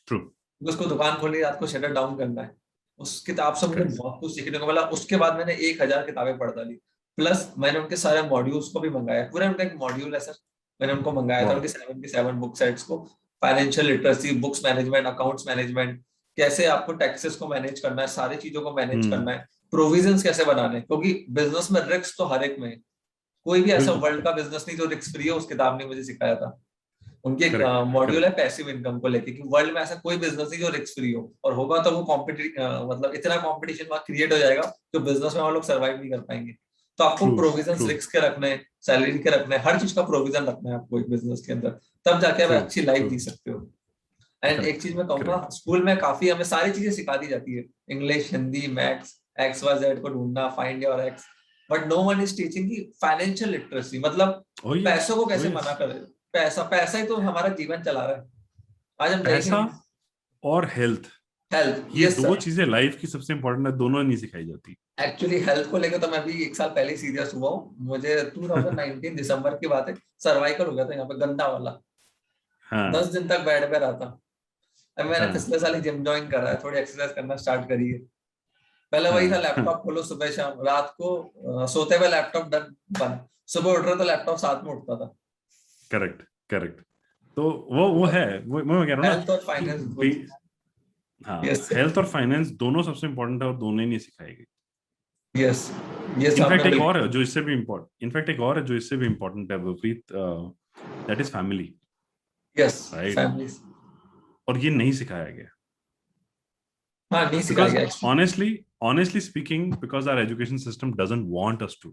True. उसको दुकान खोलनी, रात को शटर डाउन करना है। उस किताब से मुझे Correct. बहुत कुछ सीखने को मिला। उसके बाद मैंने 1000 किताबें पढ़ डाली, प्लस मैंने उनके सारे मॉड्यूल्स को भी मंगाया, पूरा उनका एक मॉड्यूल है सर, मैंने उनको मंगाया था, Wow. उनकी 77 बुक सेट्स को। Financial literacy, books management, accounts management, कैसे आपको टैक्सेस को मैनेज करना है, सारी चीजों को मैनेज करना हम्म, है, प्रोविजंस कैसे बनाने हैं, क्योंकि बिजनेस में रिस्क तो हर एक में है। कोई भी ऐसा बिल्कुल वर्ल्ड का बिजनेस नहीं जो रिस्क फ्री है, उस किताब ने मुझे सिखाया था। उनकी एक करेक्ट मॉड्यूल है करेक्ट पैसिव इनकम को लेके, कि वर्ल्ड में ऐसा कोई बिजनेस नहीं जो रिस्क फ्री हो, और होगा तो वो मतलब इतना कंपटीशन वहां क्रिएट हो जाएगा जो बिजनेस में हम लोग सर्वाइव नहीं कर पाएंगे। तो आपको ट्रू प्रोविजंस ट्रू रिस्क के रखने हैं, सैलरी के रखने हैं, हर चीज का प्रोविजन रखना है आपको एक बिजनेस के अंदर, तब जाके आप ट्रू अच्छी लाइफ ट्रू जी सकते हो। एंड एक करेक्ट चीज मैं कहूंगा, करेक्ट स्कूल में काफी हमें सारी चीजें सिखा दी जाती है, English, Hindi, maths, X Y Z को ढूंढना, find your X, but no one is teaching की फाइनेंशियल लिटरेसी, मतलब ओ यस पैसों को ओ कैसे यस मना करे। पैसा पैसा ही तो हमारा जीवन चला रहा है, आज हम पैसा देखेंगे। और हेल्थ, हेल्थ, ये यस दो सर। चीजें लाइफ की सबसे इंपॉर्टेंट है, दोनों नहीं सिखाई जाती। एक्चुअली हेल्थ को लेकर तो मैं भी एक साल पहले ही सीरियस हुआ हूँ। मुझे 2019 दिसंबर की बात है, सर्वाइकल हो गया था यहाँ पे गंदा वाला, हाँ 10 दिन तक बेड पे रहा था। अब मैंने हाँ पिछले साल ही जिम ज्वाइन करा है, थोड़ी एक्सरसाइज करना स्टार्ट करी है। पहले वही था, हाँ लैपटॉप खोलो सुबह शाम, रात को सोते हुए लैपटॉप डन बंद, सुबह उठ रहे तो लैपटॉप साथ में उठता था। Correct correct. तो वो है, वो मैं कह रहा हूँ ना हेल्थ और कि फाइनेंस बोथ। हाँ यस हेल्थ और फाइनेंस दोनों सबसे इंपॉर्टेंट है और दोनों ही नहीं सिखाई गई। यस, ये इनफैक्ट आपने एक और है बिल्कुल। जो इससे भी इम्पोर्टेंट, इनफैक्ट एक और है जो इससे भी इम्पोर्टेंट है Gurpreet, that is family, yes, right? Family. और ये नहीं सिखाया गया हाँ, नहीं सिखाया because गया actually. honestly speaking, because our education system doesn't want us to,